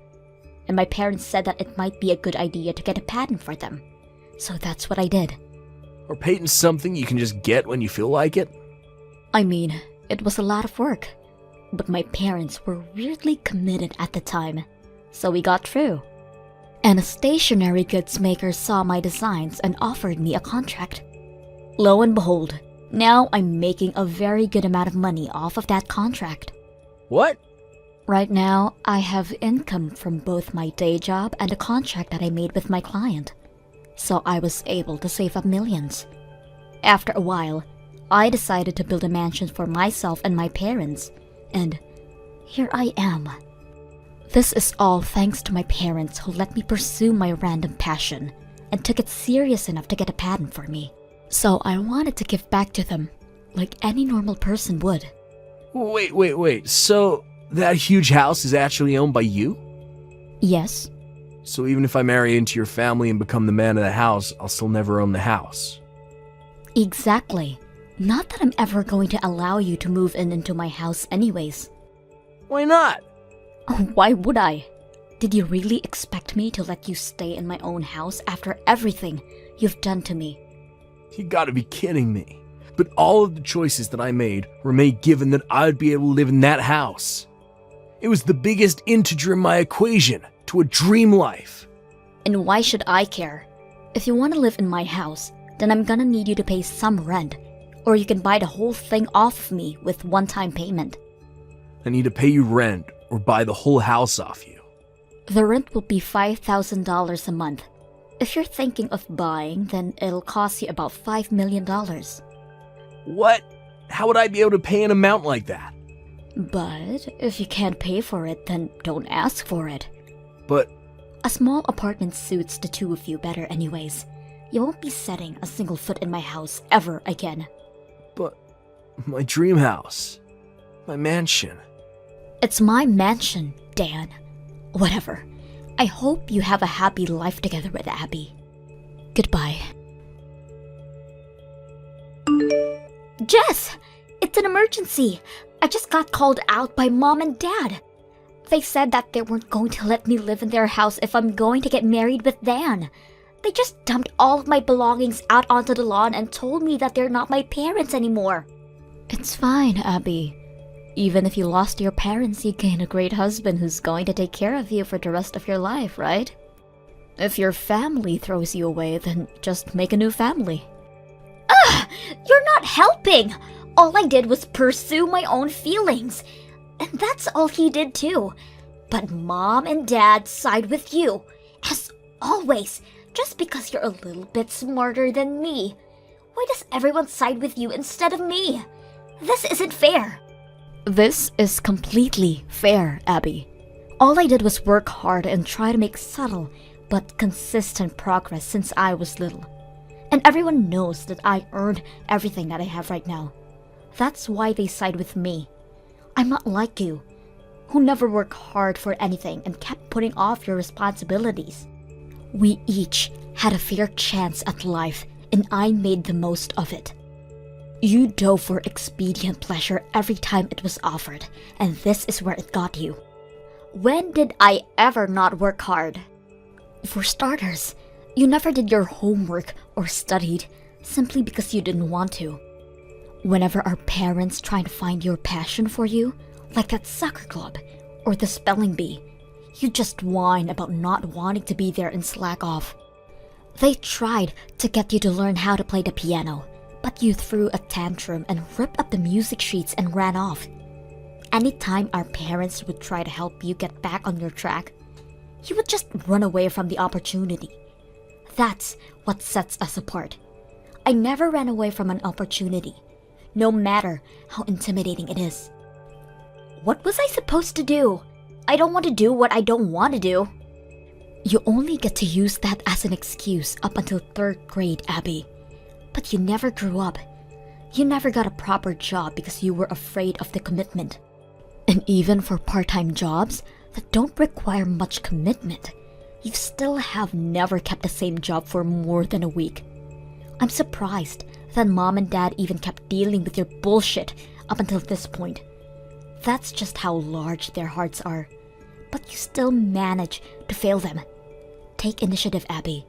And my parents said that it might be a good idea to get a patent for them. So that's what I did. Are patents something you can just get when you feel like it? I mean, it was a lot of work. But my parents were weirdly committed at the time. So we got through. And a stationery goods maker saw my designs and offered me a contract. Lo and behold, now I'm making a very good amount of money off of that contract. What? Right now, I have income from both my day job and a contract that I made with my client. So I was able to save up millions. After a while, I decided to build a mansion for myself and my parents. And here I am. This is all thanks to my parents who let me pursue my random passion and took it serious enough to get a patent for me. So I wanted to give back to them, like any normal person would. Wait. So that huge house is actually owned by you? Yes. So even if I marry into your family and become the man of the house, I'll still never own the house. Exactly. Not that I'm ever going to allow you to move into my house anyways. Why not? Why would I? Did you really expect me to let you stay in my own house after everything you've done to me? You gotta be kidding me. But all of the choices that I made were made given that I'd be able to live in that house. It was the biggest integer in my equation to a dream life. And why should I care? If you want to live in my house, then I'm gonna need you to pay some rent. Or you can buy the whole thing off of me with one-time payment. I need to pay you rent or buy the whole house off you. The rent will be $5,000 a month. If you're thinking of buying, then it'll cost you about $5 million. What? How would I be able to pay an amount like that? But if you can't pay for it, then don't ask for it. But a small apartment suits the two of you better anyways. You won't be setting a single foot in my house ever again. But my dream house, my mansion. It's my mansion, Dan. Whatever. I hope you have a happy life together with Abby. Goodbye. Jess! It's an emergency! I just got called out by Mom and Dad. They said that they weren't going to let me live in their house if I'm going to get married with Dan. They just dumped all of my belongings out onto the lawn and told me that they're not my parents anymore. It's fine, Abby. Even if you lost your parents, you gain a great husband who's going to take care of you for the rest of your life, right? If your family throws you away, then just make a new family. Ugh! You're not helping! All I did was pursue my own feelings. And that's all he did too. But Mom and Dad side with you. As always, just because you're a little bit smarter than me. Why does everyone side with you instead of me? This isn't fair. This is completely fair, Abby. All I did was work hard and try to make subtle but consistent progress since I was little. And everyone knows that I earned everything that I have right now. That's why they side with me. I'm not like you, who never worked hard for anything and kept putting off your responsibilities. We each had a fair chance at life, and I made the most of it. You dove for expedient pleasure every time it was offered, and this is where it got you. When did I ever not work hard? For starters, you never did your homework or studied simply because you didn't want to. Whenever our parents try to find your passion for you, like that soccer club or the spelling bee, you just whine about not wanting to be there and slack off. They tried to get you to learn how to play the piano, but you threw a tantrum and ripped up the music sheets and ran off. Anytime our parents would try to help you get back on your track, you would just run away from the opportunity. That's what sets us apart. I never ran away from an opportunity, no matter how intimidating it is. What was I supposed to do? I don't want to do what I don't want to do. You only get to use that as an excuse up until 3rd grade, Abby. But you never grew up. You never got a proper job because you were afraid of the commitment. And even for part-time jobs that don't require much commitment, you still have never kept the same job for more than a week. I'm surprised that Mom and Dad even kept dealing with your bullshit up until this point. That's just how large their hearts are. But you still manage to fail them. Take initiative, Abby.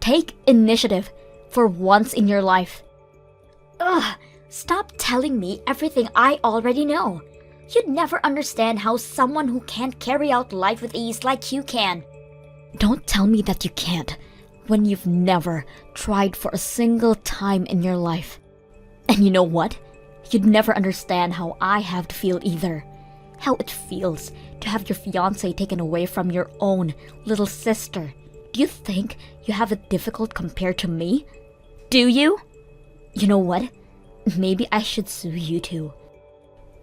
Take initiative for once in your life. Ugh, stop telling me everything I already know. You'd never understand how someone who can't carry out life with ease like you can. Don't tell me that you can't, when you've never tried for a single time in your life. And you know what? You'd never understand how I have to feel either. How it feels to have your fiancé taken away from your own little sister. Do you think you have it difficult compared to me? Do you? You know what? Maybe I should sue you too.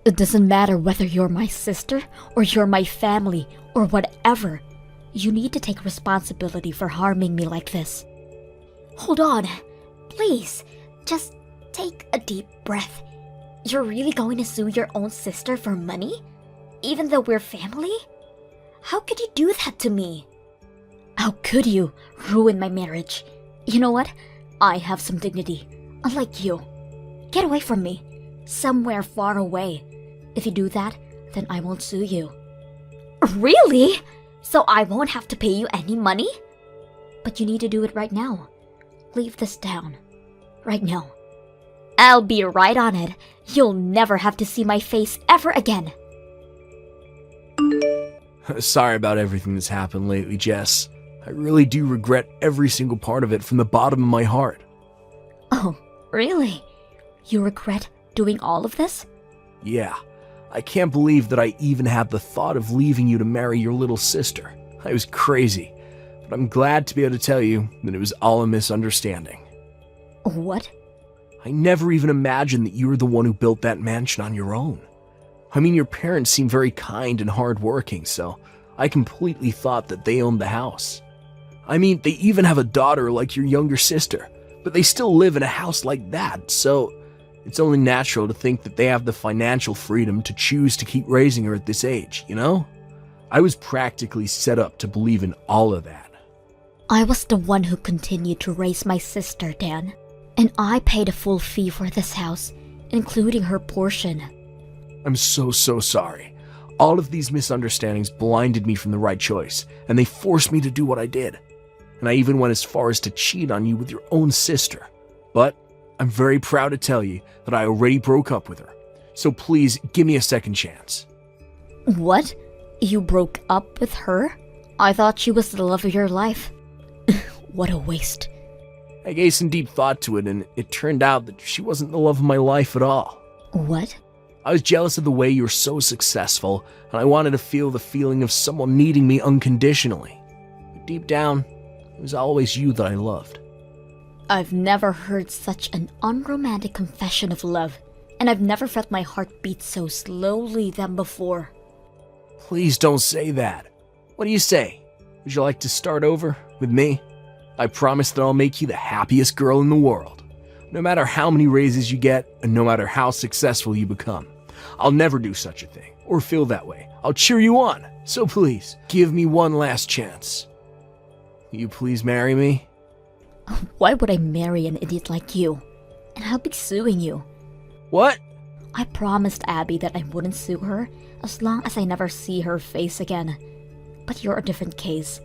It doesn't matter whether you're my sister or you're my family or whatever. You need to take responsibility for harming me like this. Hold on. Please, just take a deep breath. You're really going to sue your own sister for money? Even though we're family? How could you do that to me? How could you ruin my marriage? You know what? I have some dignity, unlike you. Get away from me. Somewhere far away. If you do that, then I won't sue you. Really? So I won't have to pay you any money? But you need to do it right now. Leave this down. Right now. I'll be right on it. You'll never have to see my face ever again. Sorry about everything that's happened lately, Jess. I really do regret every single part of it from the bottom of my heart. Oh, really? You regret doing all of this? Yeah. I can't believe that I even had the thought of leaving you to marry your little sister. I was crazy. But I'm glad to be able to tell you that it was all a misunderstanding. What? I never even imagined that you were the one who built that mansion on your own. I mean, your parents seem very kind and hardworking, so I completely thought that they owned the house. I mean, they even have a daughter like your younger sister, but they still live in a house like that, so it's only natural to think that they have the financial freedom to choose to keep raising her at this age, you know? I was practically set up to believe in all of that. I was the one who continued to raise my sister, Dan. And I paid a full fee for this house, including her portion. I'm so sorry. All of these misunderstandings blinded me from the right choice, and they forced me to do what I did. And I even went as far as to cheat on you with your own sister. But I'm very proud to tell you that I already broke up with her. So please give me a second chance. What? You broke up with her? I thought she was the love of your life. What a waste. I gave some deep thought to it, and it turned out that she wasn't the love of my life at all. What? I was jealous of the way you were so successful, and I wanted to feel the feeling of someone needing me unconditionally. But deep down, it was always you that I loved. I've never heard such an unromantic confession of love, and I've never felt my heart beat so slowly than before. Please don't say that. What do you say? Would you like to start over with me? I promise that I'll make you the happiest girl in the world. No matter how many raises you get, and no matter how successful you become. I'll never do such a thing, or feel that way. I'll cheer you on. So please, give me one last chance. Will you please marry me? Why would I marry an idiot like you? And I'll be suing you. What? I promised Abby that I wouldn't sue her as long as I never see her face again. But you're a different case.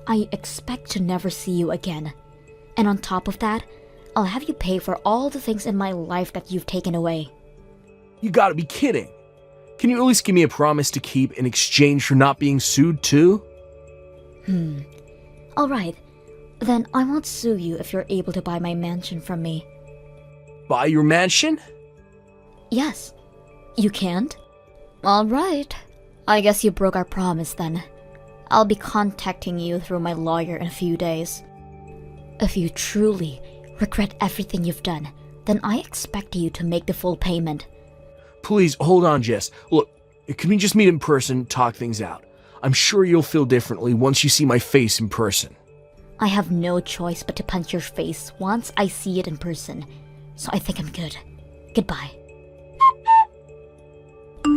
I expect to never see you again. And on top of that, I'll have you pay for all the things in my life that you've taken away. You gotta be kidding. Can you at least give me a promise to keep in exchange for not being sued too? Alright, then I won't sue you if you're able to buy my mansion from me. Buy your mansion? Yes. You can't? Alright. I guess you broke our promise then. I'll be contacting you through my lawyer in a few days. If you truly regret everything you've done, then I expect you to make the full payment. Please, hold on, Jess. Look, can we just meet in person, talk things out? I'm sure you'll feel differently once you see my face in person. I have no choice but to punch your face once I see it in person, so I think I'm good. Goodbye.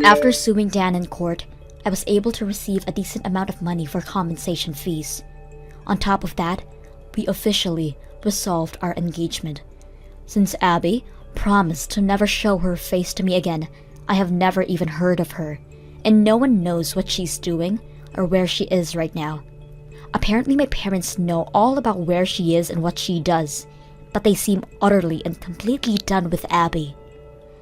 After suing Dan in court, I was able to receive a decent amount of money for compensation fees. On top of that, we officially resolved our engagement. Since Abby promised to never show her face to me again, I have never even heard of her, and no one knows what she's doing or where she is right now. Apparently my parents know all about where she is and what she does, but they seem utterly and completely done with Abby.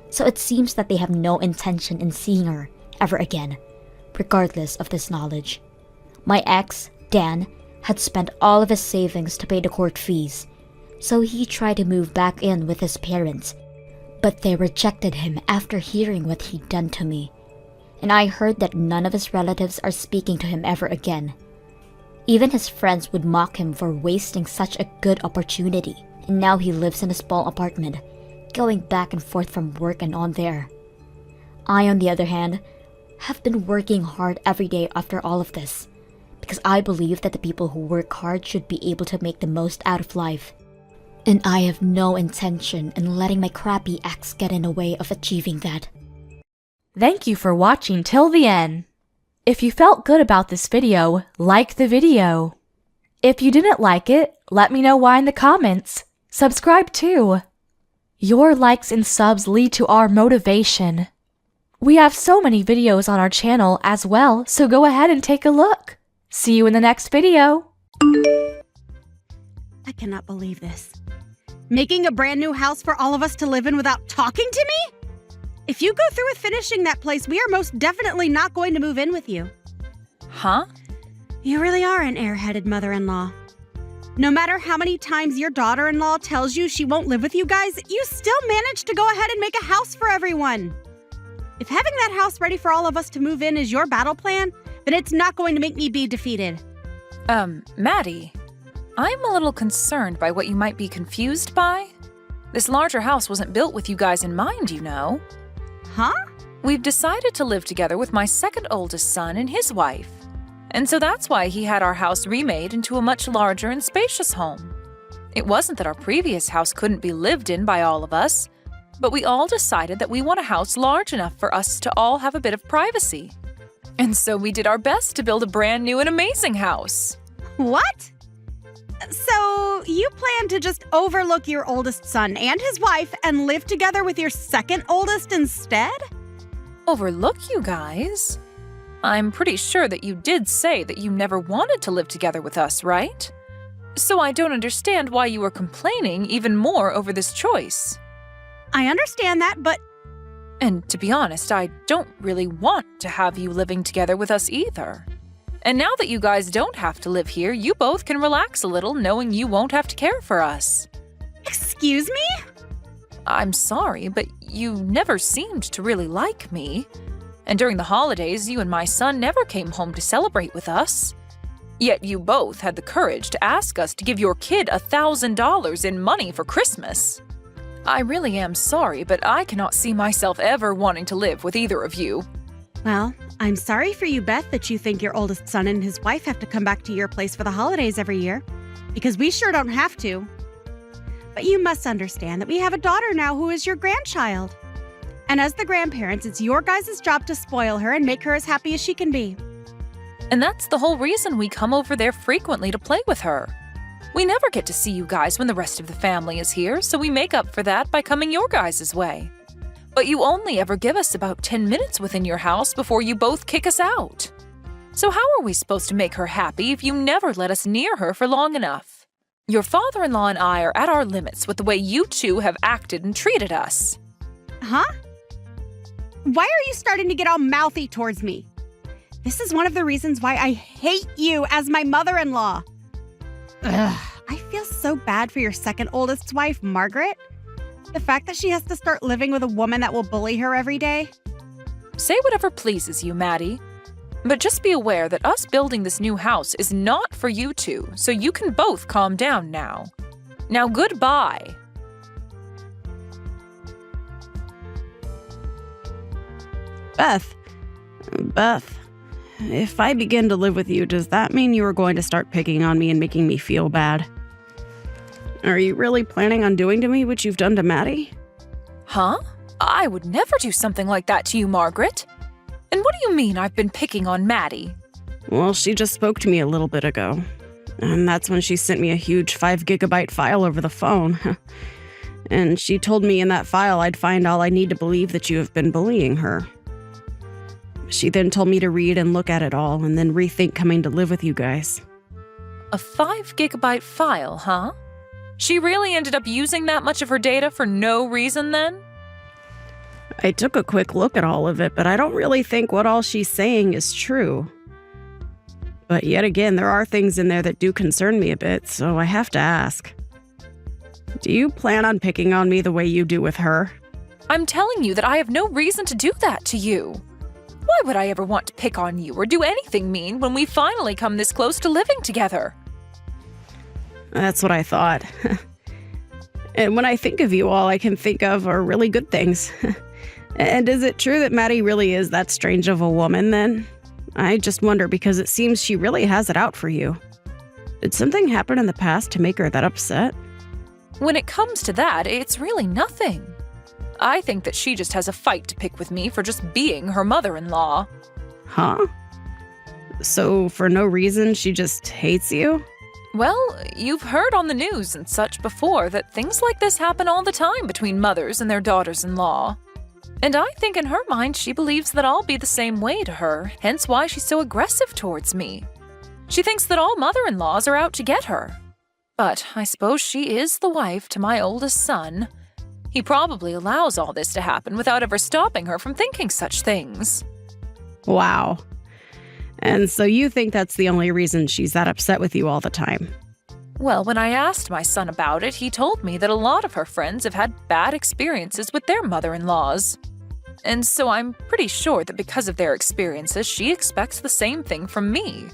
So it seems that they have no intention in seeing her ever again, regardless of this knowledge. My ex, Dan, had spent all of his savings to pay the court fees, so he tried to move back in with his parents, but they rejected him after hearing what he'd done to me. And I heard that none of his relatives are speaking to him ever again. Even his friends would mock him for wasting such a good opportunity, and now he lives in a small apartment, going back and forth from work and on there. I, on the other hand, have been working hard every day after all of this, because I believe that the people who work hard should be able to make the most out of life. And I have no intention in letting my crappy ex get in the way of achieving that. Thank you for watching till the end. If you felt good about this video, like the video. If you didn't like it, let me know why in the comments. Subscribe too. Your likes and subs lead to our motivation. We have so many videos on our channel as well, so go ahead and take a look. See you in the next video. I cannot believe this. Making a brand new house for all of us to live in without talking to me? If you go through with finishing that place, we are most definitely not going to move in with you. Huh? You really are an airheaded mother-in-law. No matter how many times your daughter-in-law tells you she won't live with you guys, you still manage to go ahead and make a house for everyone. If having that house ready for all of us to move in is your battle plan, then it's not going to make me be defeated. Maddie, I'm a little concerned by what you might be confused by. This larger house wasn't built with you guys in mind, you know. Huh? We've decided to live together with my second oldest son and his wife. And so that's why he had our house remade into a much larger and spacious home. It wasn't that our previous house couldn't be lived in by all of us, but we all decided that we want a house large enough for us to all have a bit of privacy. And so we did our best to build a brand new and amazing house. What? So you plan to just overlook your oldest son and his wife and live together with your second oldest instead? Overlook you guys? I'm pretty sure that you did say that you never wanted to live together with us, right? So I don't understand why you are complaining even more over this choice. I understand that, but And to be honest, I don't really want to have you living together with us either. And now that you guys don't have to live here, you both can relax a little knowing you won't have to care for us. excuse me? I'm sorry, but you never seemed to really like me. And during the holidays, you and my son never came home to celebrate with us. Yet you both had the courage to ask us to give your kid $1,000 in money for Christmas. I really am sorry, but I cannot see myself ever wanting to live with either of you. Well, I'm sorry for you, Beth, that you think your oldest son and his wife have to come back to your place for the holidays every year, because we sure don't have to. But you must understand that we have a daughter now who is your grandchild. And as the grandparents, it's your guys' job to spoil her and make her as happy as she can be. And that's the whole reason we come over there frequently to play with her. We never get to see you guys when the rest of the family is here, so we make up for that by coming your guys' way. But you only ever give us about 10 minutes within your house before you both kick us out. So how are we supposed to make her happy if you never let us near her for long enough? Your father-in-law and I are at our limits with the way you two have acted and treated us. Huh? Why are you starting to get all mouthy towards me? This is one of the reasons why I hate you as my mother-in-law. Ugh, I feel so bad for your second oldest wife, Margaret. The fact that she has to start living with a woman that will bully her every day. Say whatever pleases you, Maddie. But just be aware that us building this new house is not for you two, so you can both calm down now. Now, goodbye. Beth, if I begin to live with you, does that mean you are going to start picking on me and making me feel bad? Are you really planning on doing to me what you've done to Maddie? Huh? I would never do something like that to you, Margaret. And what do you mean I've been picking on Maddie? Well, she just spoke to me a little bit ago. And that's when she sent me a huge 5 gigabyte file over the phone. And she told me in that file I'd find all I need to believe that you have been bullying her. She then told me to read and look at it all and then rethink coming to live with you guys. A 5 gigabyte file, huh? She really ended up using that much of her data for no reason then? I took a quick look at all of it, but I don't really think what all she's saying is true. But yet again, there are things in there that do concern me a bit, so I have to ask. Do you plan on picking on me the way you do with her? I'm telling you that I have no reason to do that to you. Why would I ever want to pick on you or do anything mean when we finally come this close to living together? That's what I thought. And when I think of you, all I can think of are really good things. And is it true that Maddie really is that strange of a woman, then? I just wonder because it seems she really has it out for you. Did something happen in the past to make her that upset? When it comes to that, it's really nothing. I think that she just has a fight to pick with me for just being her mother-in-law. Huh? So for no reason, she just hates you? Well, you've heard on the news and such before that things like this happen all the time between mothers and their daughters-in-law. And I think in her mind she believes that I'll be the same way to her, hence why she's so aggressive towards me. She thinks that all mother-in-laws are out to get her. But I suppose she is the wife to my oldest son. He probably allows all this to happen without ever stopping her from thinking such things. Wow. And so you think that's the only reason she's that upset with you all the time? Well, when I asked my son about it, he told me that a lot of her friends have had bad experiences with their mother-in-laws. And so I'm pretty sure that because of their experiences, she expects the same thing from me.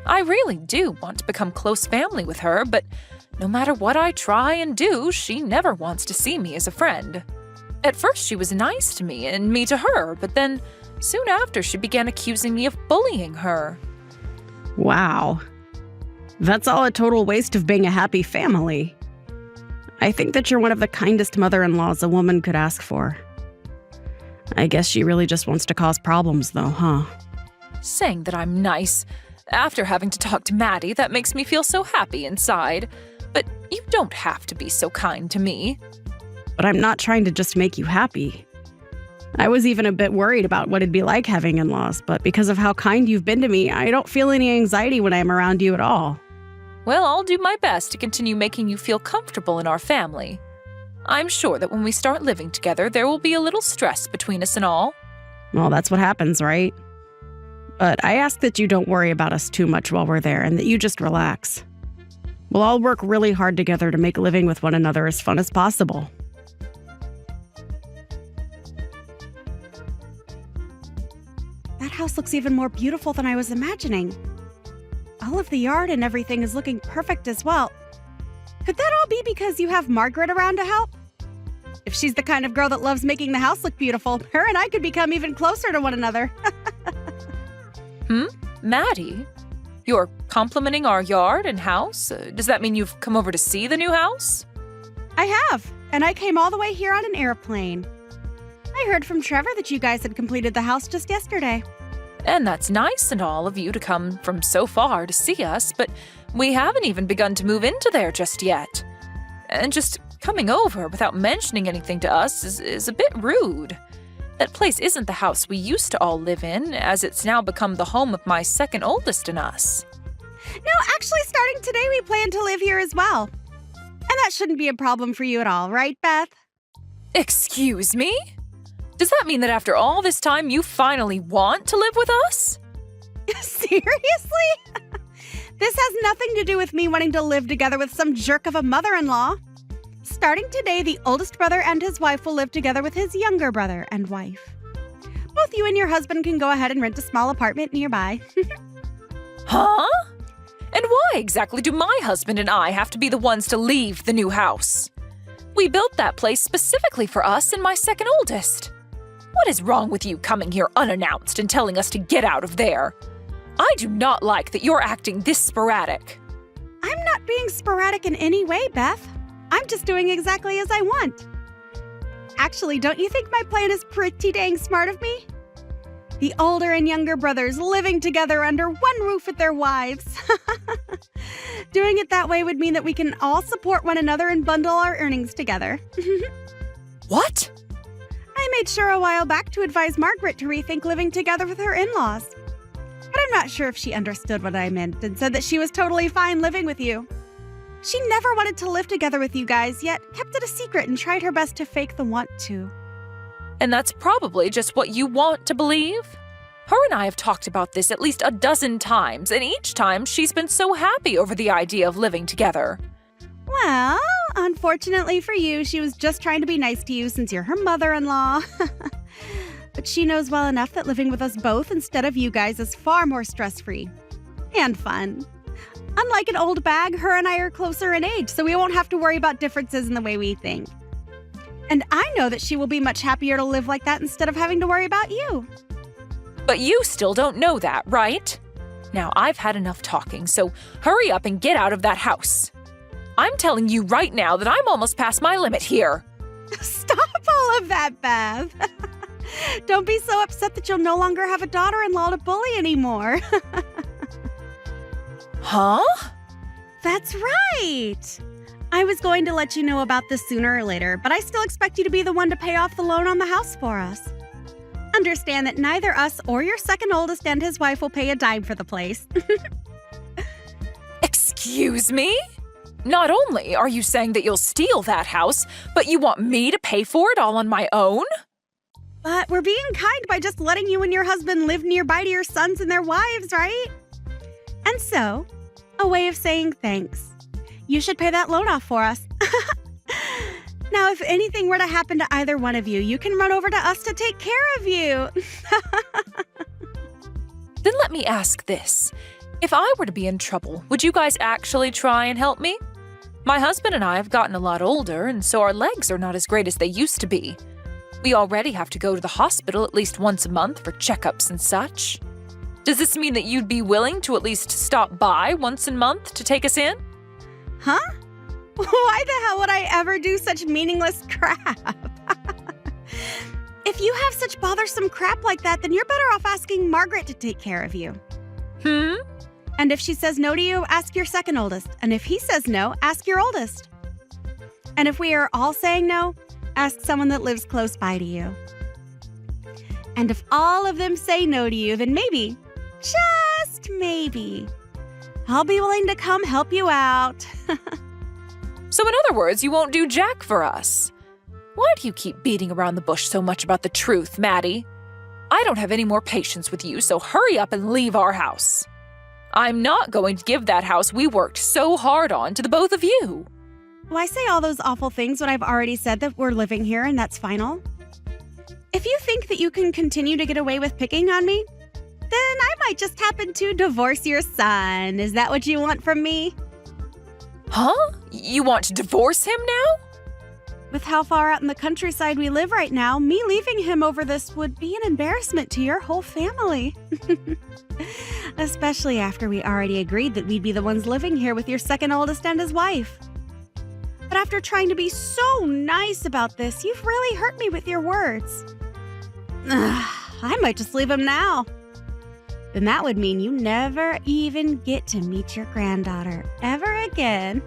I really do want to become close family with her, but no matter what I try and do, she never wants to see me as a friend. At first, she was nice to me and me to her, but then soon after, she began accusing me of bullying her. Wow. That's all a total waste of being a happy family. I think that you're one of the kindest mother-in-laws a woman could ask for. I guess she really just wants to cause problems, though, huh? Saying that I'm nice. After having to talk to Maddie, that makes me feel so happy inside. But you don't have to be so kind to me. But I'm not trying to just make you happy. I was even a bit worried about what it'd be like having in-laws, but because of how kind you've been to me, I don't feel any anxiety when I'm around you at all. Well, I'll do my best to continue making you feel comfortable in our family. I'm sure that when we start living together, there will be a little stress between us and all. Well, that's what happens, right? But I ask that you don't worry about us too much while we're there and that you just relax. We'll all work really hard together to make living with one another as fun as possible. That house looks even more beautiful than I was imagining. All of the yard and everything is looking perfect as well. Could that all be because you have Margaret around to help? If she's the kind of girl that loves making the house look beautiful, her and I could become even closer to one another. Maddie? You're complimenting our yard and house? Does that mean you've come over to see the new house? I have, and I came all the way here on an airplane. I heard from Trevor that you guys had completed the house just yesterday. And that's nice and all of you to come from so far to see us, but we haven't even begun to move into there just yet. And just coming over without mentioning anything to us is a bit rude. That place isn't the house we used to all live in, as it's now become the home of my second oldest and us. No, actually, starting today, we plan to live here as well. And that shouldn't be a problem for you at all, right, Beth? Excuse me? Does that mean that after all this time you finally want to live with us? Seriously? This has nothing to do with me wanting to live together with some jerk of a mother-in-law. Starting today, the oldest brother and his wife will live together with his younger brother and wife. Both you and your husband can go ahead and rent a small apartment nearby. Huh? And why exactly do my husband and I have to be the ones to leave the new house? We built that place specifically for us and my second oldest. What is wrong with you coming here unannounced and telling us to get out of there? I do not like that you're acting this sporadic. I'm not being sporadic in any way, Beth. I'm just doing exactly as I want. Actually, don't you think my plan is pretty dang smart of me? The older and younger brothers living together under one roof with their wives. Doing it that way would mean that we can all support one another and bundle our earnings together. What? I made sure a while back to advise Margaret to rethink living together with her in-laws. But I'm not sure if she understood what I meant and said that she was totally fine living with you. She never wanted to live together with you guys, yet kept it a secret and tried her best to fake the want to. And that's probably just what you want to believe? Her and I have talked about this at least a dozen times, and each time she's been so happy over the idea of living together. Well, unfortunately for you, she was just trying to be nice to you since you're her mother-in-law. But she knows well enough that living with us both instead of you guys is far more stress-free and fun. Unlike an old bag, her and I are closer in age, so we won't have to worry about differences in the way we think. And I know that she will be much happier to live like that instead of having to worry about you. But you still don't know that, right? Now, I've had enough talking, so hurry up and get out of that house. I'm telling you right now that I'm almost past my limit here. Stop all of that, Beth. Don't be so upset that you'll no longer have a daughter-in-law to bully anymore. Huh? That's right. I was going to let you know about this sooner or later, but I still expect you to be the one to pay off the loan on the house for us. Understand that neither us or your second oldest and his wife will pay a dime for the place. Excuse me? Not only are you saying that you'll steal that house, but you want me to pay for it all on my own? But we're being kind by just letting you and your husband live nearby to your sons and their wives, right? And so, a way of saying thanks. You should pay that loan off for us. Now, if anything were to happen to either one of you, you can run over to us to take care of you. Then let me ask this. If I were to be in trouble, would you guys actually try and help me? My husband and I have gotten a lot older, and so our legs are not as great as they used to be. We already have to go to the hospital at least once a month for checkups and such. Does this mean that you'd be willing to at least stop by once a month to take us in? Huh? Why the hell would I ever do such meaningless crap? If you have such bothersome crap like that, then you're better off asking Margaret to take care of you. And if she says no to you, ask your second oldest. And if he says no, ask your oldest. And if we are all saying no, ask someone that lives close by to you. And if all of them say no to you, then maybe, just maybe, I'll be willing to come help you out. So in other words, you won't do jack for us. Why do you keep beating around the bush so much about the truth, Maddie? I don't have any more patience with you, so hurry up and leave our house. I'm not going to give that house we worked so hard on to the both of you. Why say all those awful things when I've already said that we're living here and that's final? If you think that you can continue to get away with picking on me, then I might just happen to divorce your son. Is that what you want from me? Huh? You want to divorce him now? With how far out in the countryside we live right now, me leaving him over this would be an embarrassment to your whole family. Especially after we already agreed that we'd be the ones living here with your second oldest and his wife. But after trying to be so nice about this, you've really hurt me with your words. I might just leave him now. Then that would mean you never even get to meet your granddaughter ever again.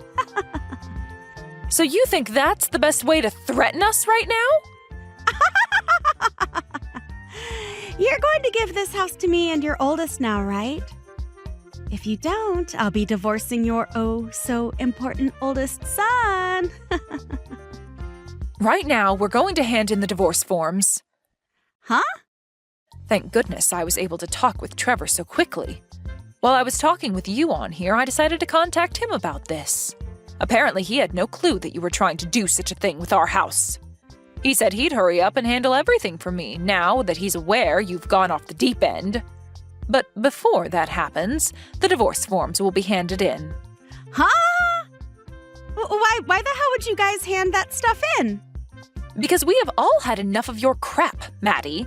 So you think that's the best way to threaten us right now? You're going to give this house to me and your oldest now, right? If you don't, I'll be divorcing your oh-so-important oldest son. Right now, we're going to hand in the divorce forms. Huh? Thank goodness I was able to talk with Trevor so quickly. While I was talking with you on here, I decided to contact him about this. Apparently, he had no clue that you were trying to do such a thing with our house. He said he'd hurry up and handle everything for me now that he's aware you've gone off the deep end. But before that happens, the divorce forms will be handed in. Huh? Why the hell would you guys hand that stuff in? Because we have all had enough of your crap, Maddie.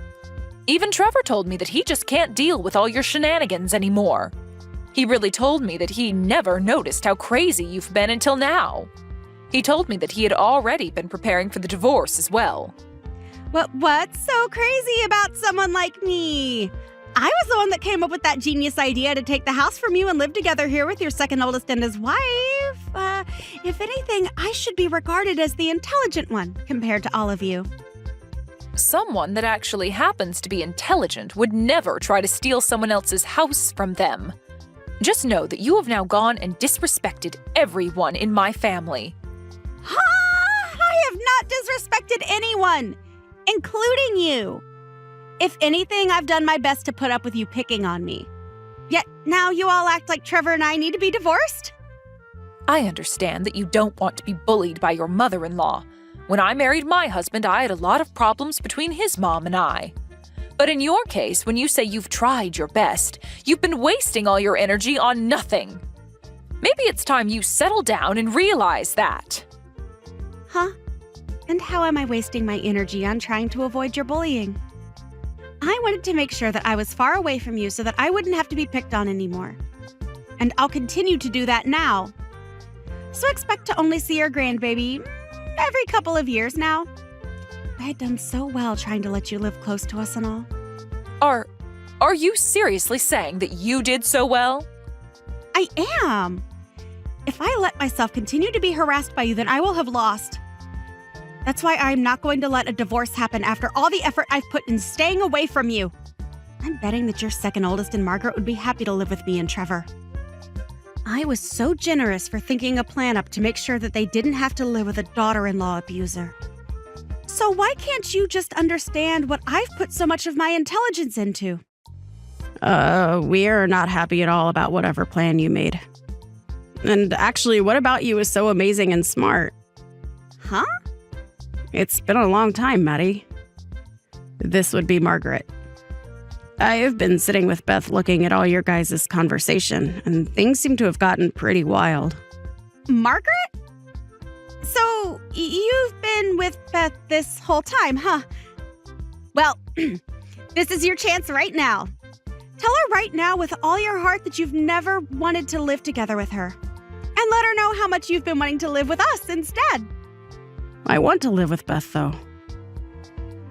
Even Trevor told me that he just can't deal with all your shenanigans anymore. He really told me that he never noticed how crazy you've been until now. He told me that he had already been preparing for the divorce as well. What's so crazy about someone like me? I was the one that came up with that genius idea to take the house from you and live together here with your second oldest and his wife. If anything, I should be regarded as the intelligent one compared to all of you. Someone that actually happens to be intelligent would never try to steal someone else's house from them. Just know that you have now gone and disrespected everyone in my family. I have not disrespected anyone, including you. If anything, I've done my best to put up with you picking on me. Yet now you all act like Trevor and I need to be divorced? I understand that you don't want to be bullied by your mother-in-law. When I married my husband, I had a lot of problems between his mom and I. But in your case, when you say you've tried your best, you've been wasting all your energy on nothing. Maybe it's time you settle down and realize that. Huh? And how am I wasting my energy on trying to avoid your bullying? I wanted to make sure that I was far away from you so that I wouldn't have to be picked on anymore. And I'll continue to do that now. So expect to only see your grandbaby every couple of years now. I had done so well trying to let you live close to us and all. Are you seriously saying that you did so well? I am. If I let myself continue to be harassed by you, then I will have lost. That's why I'm not going to let a divorce happen after all the effort I've put in staying away from you. I'm betting that your second oldest and Margaret would be happy to live with me and Trevor. I was so generous for thinking a plan up to make sure that they didn't have to live with a daughter-in-law abuser. So why can't you just understand what I've put so much of my intelligence into? We're not happy at all about whatever plan you made. And actually, what about you is so amazing and smart? Huh? It's been a long time, Maddie. This would be Margaret. I've been sitting with Beth looking at all your guys' conversation, and things seem to have gotten pretty wild. Margaret? So, you've been with Beth this whole time, huh? Well, this is your chance right now. Tell her right now with all your heart that you've never wanted to live together with her. And let her know how much you've been wanting to live with us instead. I want to live with Beth, though.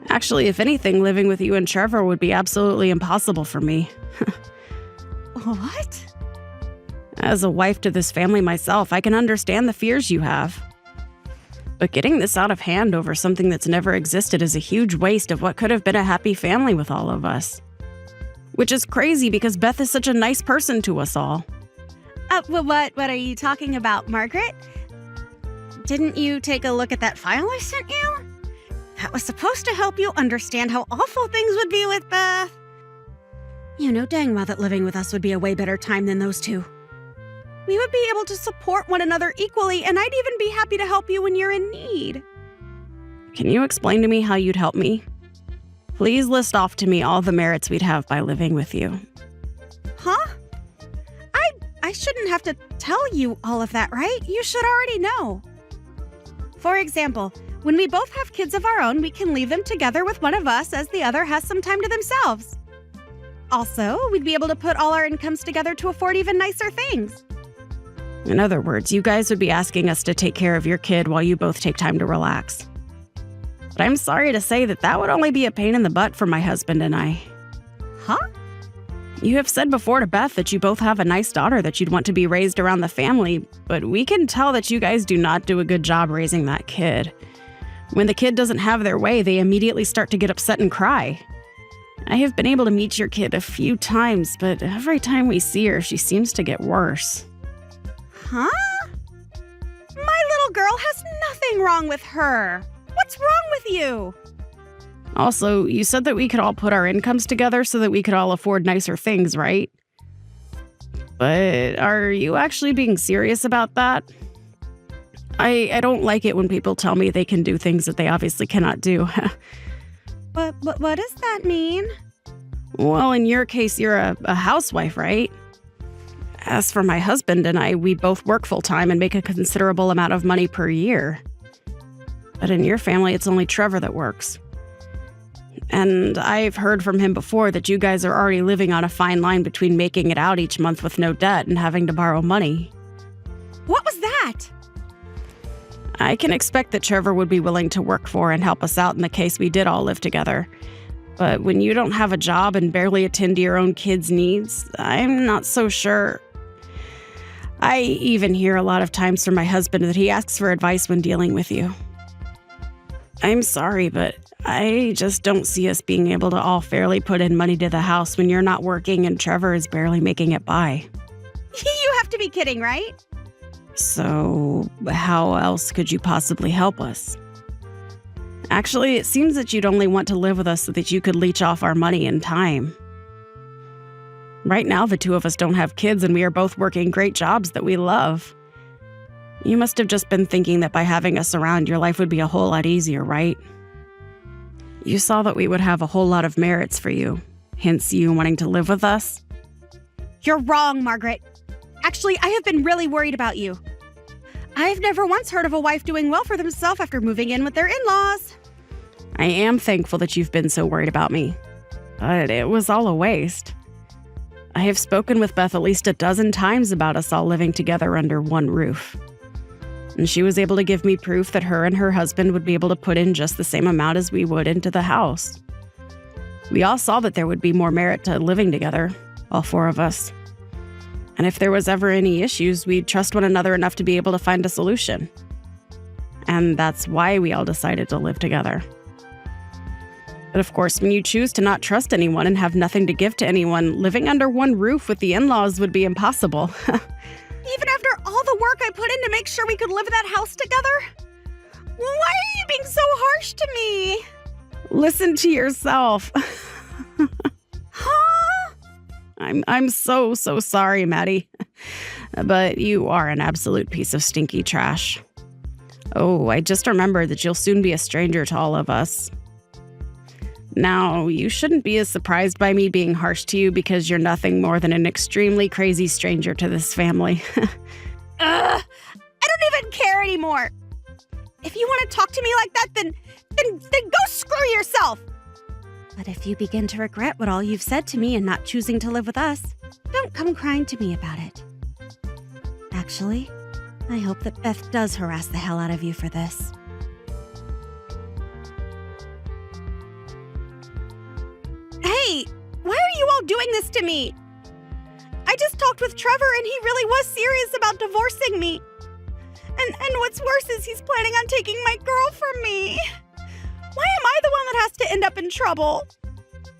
Actually, if anything, living with you and Trevor would be absolutely impossible for me. What? As a wife to this family myself, I can understand the fears you have. But getting this out of hand over something that's never existed is a huge waste of what could have been a happy family with all of us. Which is crazy because Beth is such a nice person to us all. What are you talking about, Margaret? Didn't you take a look at that file I sent you? That was supposed to help you understand how awful things would be with Beth. You know dang well that living with us would be a way better time than those two. We would be able to support one another equally, and I'd even be happy to help you when you're in need. Can you explain to me how you'd help me? Please list off to me all the merits we'd have by living with you. Huh? I shouldn't have to tell you all of that, right? You should already know. For example, when we both have kids of our own, we can leave them together with one of us as the other has some time to themselves. Also, we'd be able to put all our incomes together to afford even nicer things. In other words, you guys would be asking us to take care of your kid while you both take time to relax. But I'm sorry to say that would only be a pain in the butt for my husband and I. Huh? You have said before to Beth that you both have a nice daughter that you'd want to be raised around the family, but we can tell that you guys do not do a good job raising that kid. When the kid doesn't have their way, they immediately start to get upset and cry. I have been able to meet your kid a few times, but every time we see her, she seems to get worse. Huh? My little girl has nothing wrong with her. What's wrong with you? Also, you said that we could all put our incomes together so that we could all afford nicer things, right? But are you actually being serious about that? I don't like it when people tell me they can do things that they obviously cannot do. What does that mean? Well, in your case, you're a housewife, right? As for my husband and I, we both work full-time and make a considerable amount of money per year. But in your family, it's only Trevor that works. And I've heard from him before that you guys are already living on a fine line between making it out each month with no debt and having to borrow money. What was that? I can expect that Trevor would be willing to work for and help us out in the case we did all live together. But when you don't have a job and barely attend to your own kids' needs, I'm not so sure. I even hear a lot of times from my husband that he asks for advice when dealing with you. I'm sorry, but I just don't see us being able to all fairly put in money to the house when you're not working and Trevor is barely making it by. You have to be kidding, right? So, how else could you possibly help us? Actually, it seems that you'd only want to live with us so that you could leech off our money and time. Right now, the two of us don't have kids and we are both working great jobs that we love. You must have just been thinking that by having us around, your life would be a whole lot easier, right? You saw that we would have a whole lot of merits for you, hence you wanting to live with us. You're wrong, Margaret. Actually, I have been really worried about you. I've never once heard of a wife doing well for themselves after moving in with their in-laws. I am thankful that you've been so worried about me, but it was all a waste. I have spoken with Beth at least a dozen times about us all living together under one roof. And she was able to give me proof that her and her husband would be able to put in just the same amount as we would into the house. We all saw that there would be more merit to living together, all four of us. And if there was ever any issues, we'd trust one another enough to be able to find a solution. And that's why we all decided to live together. But of course, when you choose to not trust anyone and have nothing to give to anyone, living under one roof with the in-laws would be impossible. Even after all the work I put in to make sure we could live in that house together? Why are you being so harsh to me? Listen to yourself. Huh? I'm so sorry, Maddie. But you are an absolute piece of stinky trash. Oh, I just remembered that you'll soon be a stranger to all of us. Now, you shouldn't be as surprised by me being harsh to you because you're nothing more than an extremely crazy stranger to this family. I don't even care anymore. If you want to talk to me like that, then go screw yourself. But if you begin to regret what all you've said to me and not choosing to live with us, don't come crying to me about it. Actually, I hope that Beth does harass the hell out of you for this. Hey, why are you all doing this to me? I just talked with Trevor and he really was serious about divorcing me. And And what's worse is he's planning on taking my girl from me. Why am I the one that has to end up in trouble?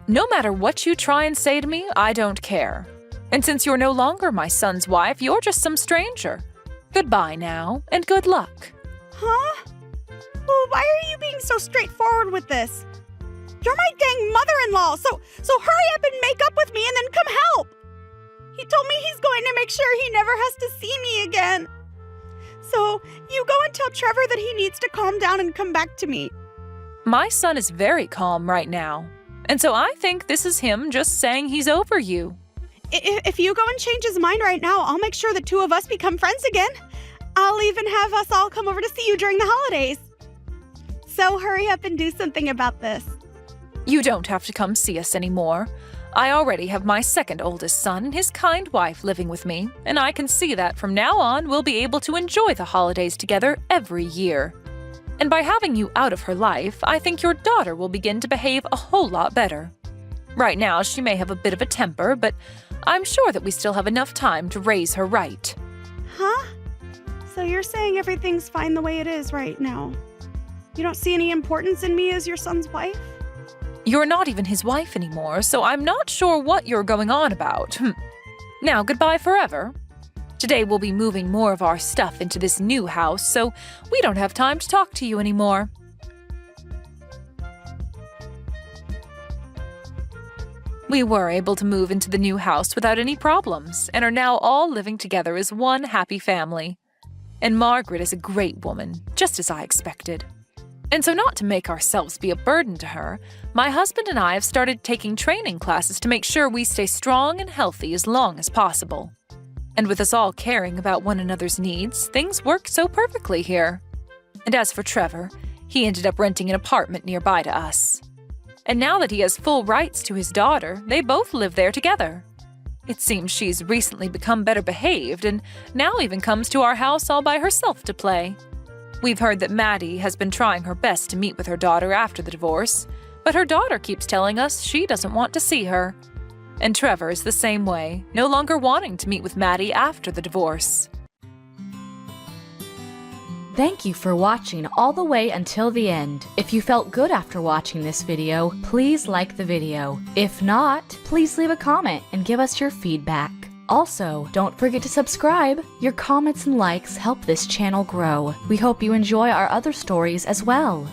No matter what you try and say to me, I don't care. And since you're no longer my son's wife, you're just some stranger. Goodbye now, and good luck. Huh? Well, why are you being so straightforward with this? You're my dang mother-in-law, so hurry up and make up with me and then come help. He told me he's going to make sure he never has to see me again. So you go and tell Trevor that he needs to calm down and come back to me. My son is very calm right now, and so I think this is him just saying he's over you. If you go and change his mind right now, I'll make sure the two of us become friends again. I'll even have us all come over to see you during the holidays. So hurry up and do something about this. You don't have to come see us anymore. I already have my second oldest son and his kind wife living with me, and I can see that from now on we'll be able to enjoy the holidays together every year. And by having you out of her life, I think your daughter will begin to behave a whole lot better. Right now, she may have a bit of a temper, but I'm sure that we still have enough time to raise her right. Huh? So you're saying everything's fine the way it is right now? You don't see any importance in me as your son's wife? You're not even his wife anymore, so I'm not sure what you're going on about. Now, goodbye forever. Today we'll be moving more of our stuff into this new house, so we don't have time to talk to you anymore. We were able to move into the new house without any problems, and are now all living together as one happy family. And Margaret is a great woman, just as I expected. And so not to make ourselves be a burden to her, my husband and I have started taking training classes to make sure we stay strong and healthy as long as possible. And with us all caring about one another's needs, things work so perfectly here. And as for Trevor, he ended up renting an apartment nearby to us. And now that he has full rights to his daughter, they both live there together. It seems she's recently become better behaved and now even comes to our house all by herself to play. We've heard that Maddie has been trying her best to meet with her daughter after the divorce, but her daughter keeps telling us she doesn't want to see her. And Trevor is the same way, no longer wanting to meet with Maddie after the divorce. Thank you for watching all the way until the end. If you felt good after watching this video, please like the video. If not, please leave a comment and give us your feedback. Also, don't forget to subscribe. Your comments and likes help this channel grow. We hope you enjoy our other stories as well.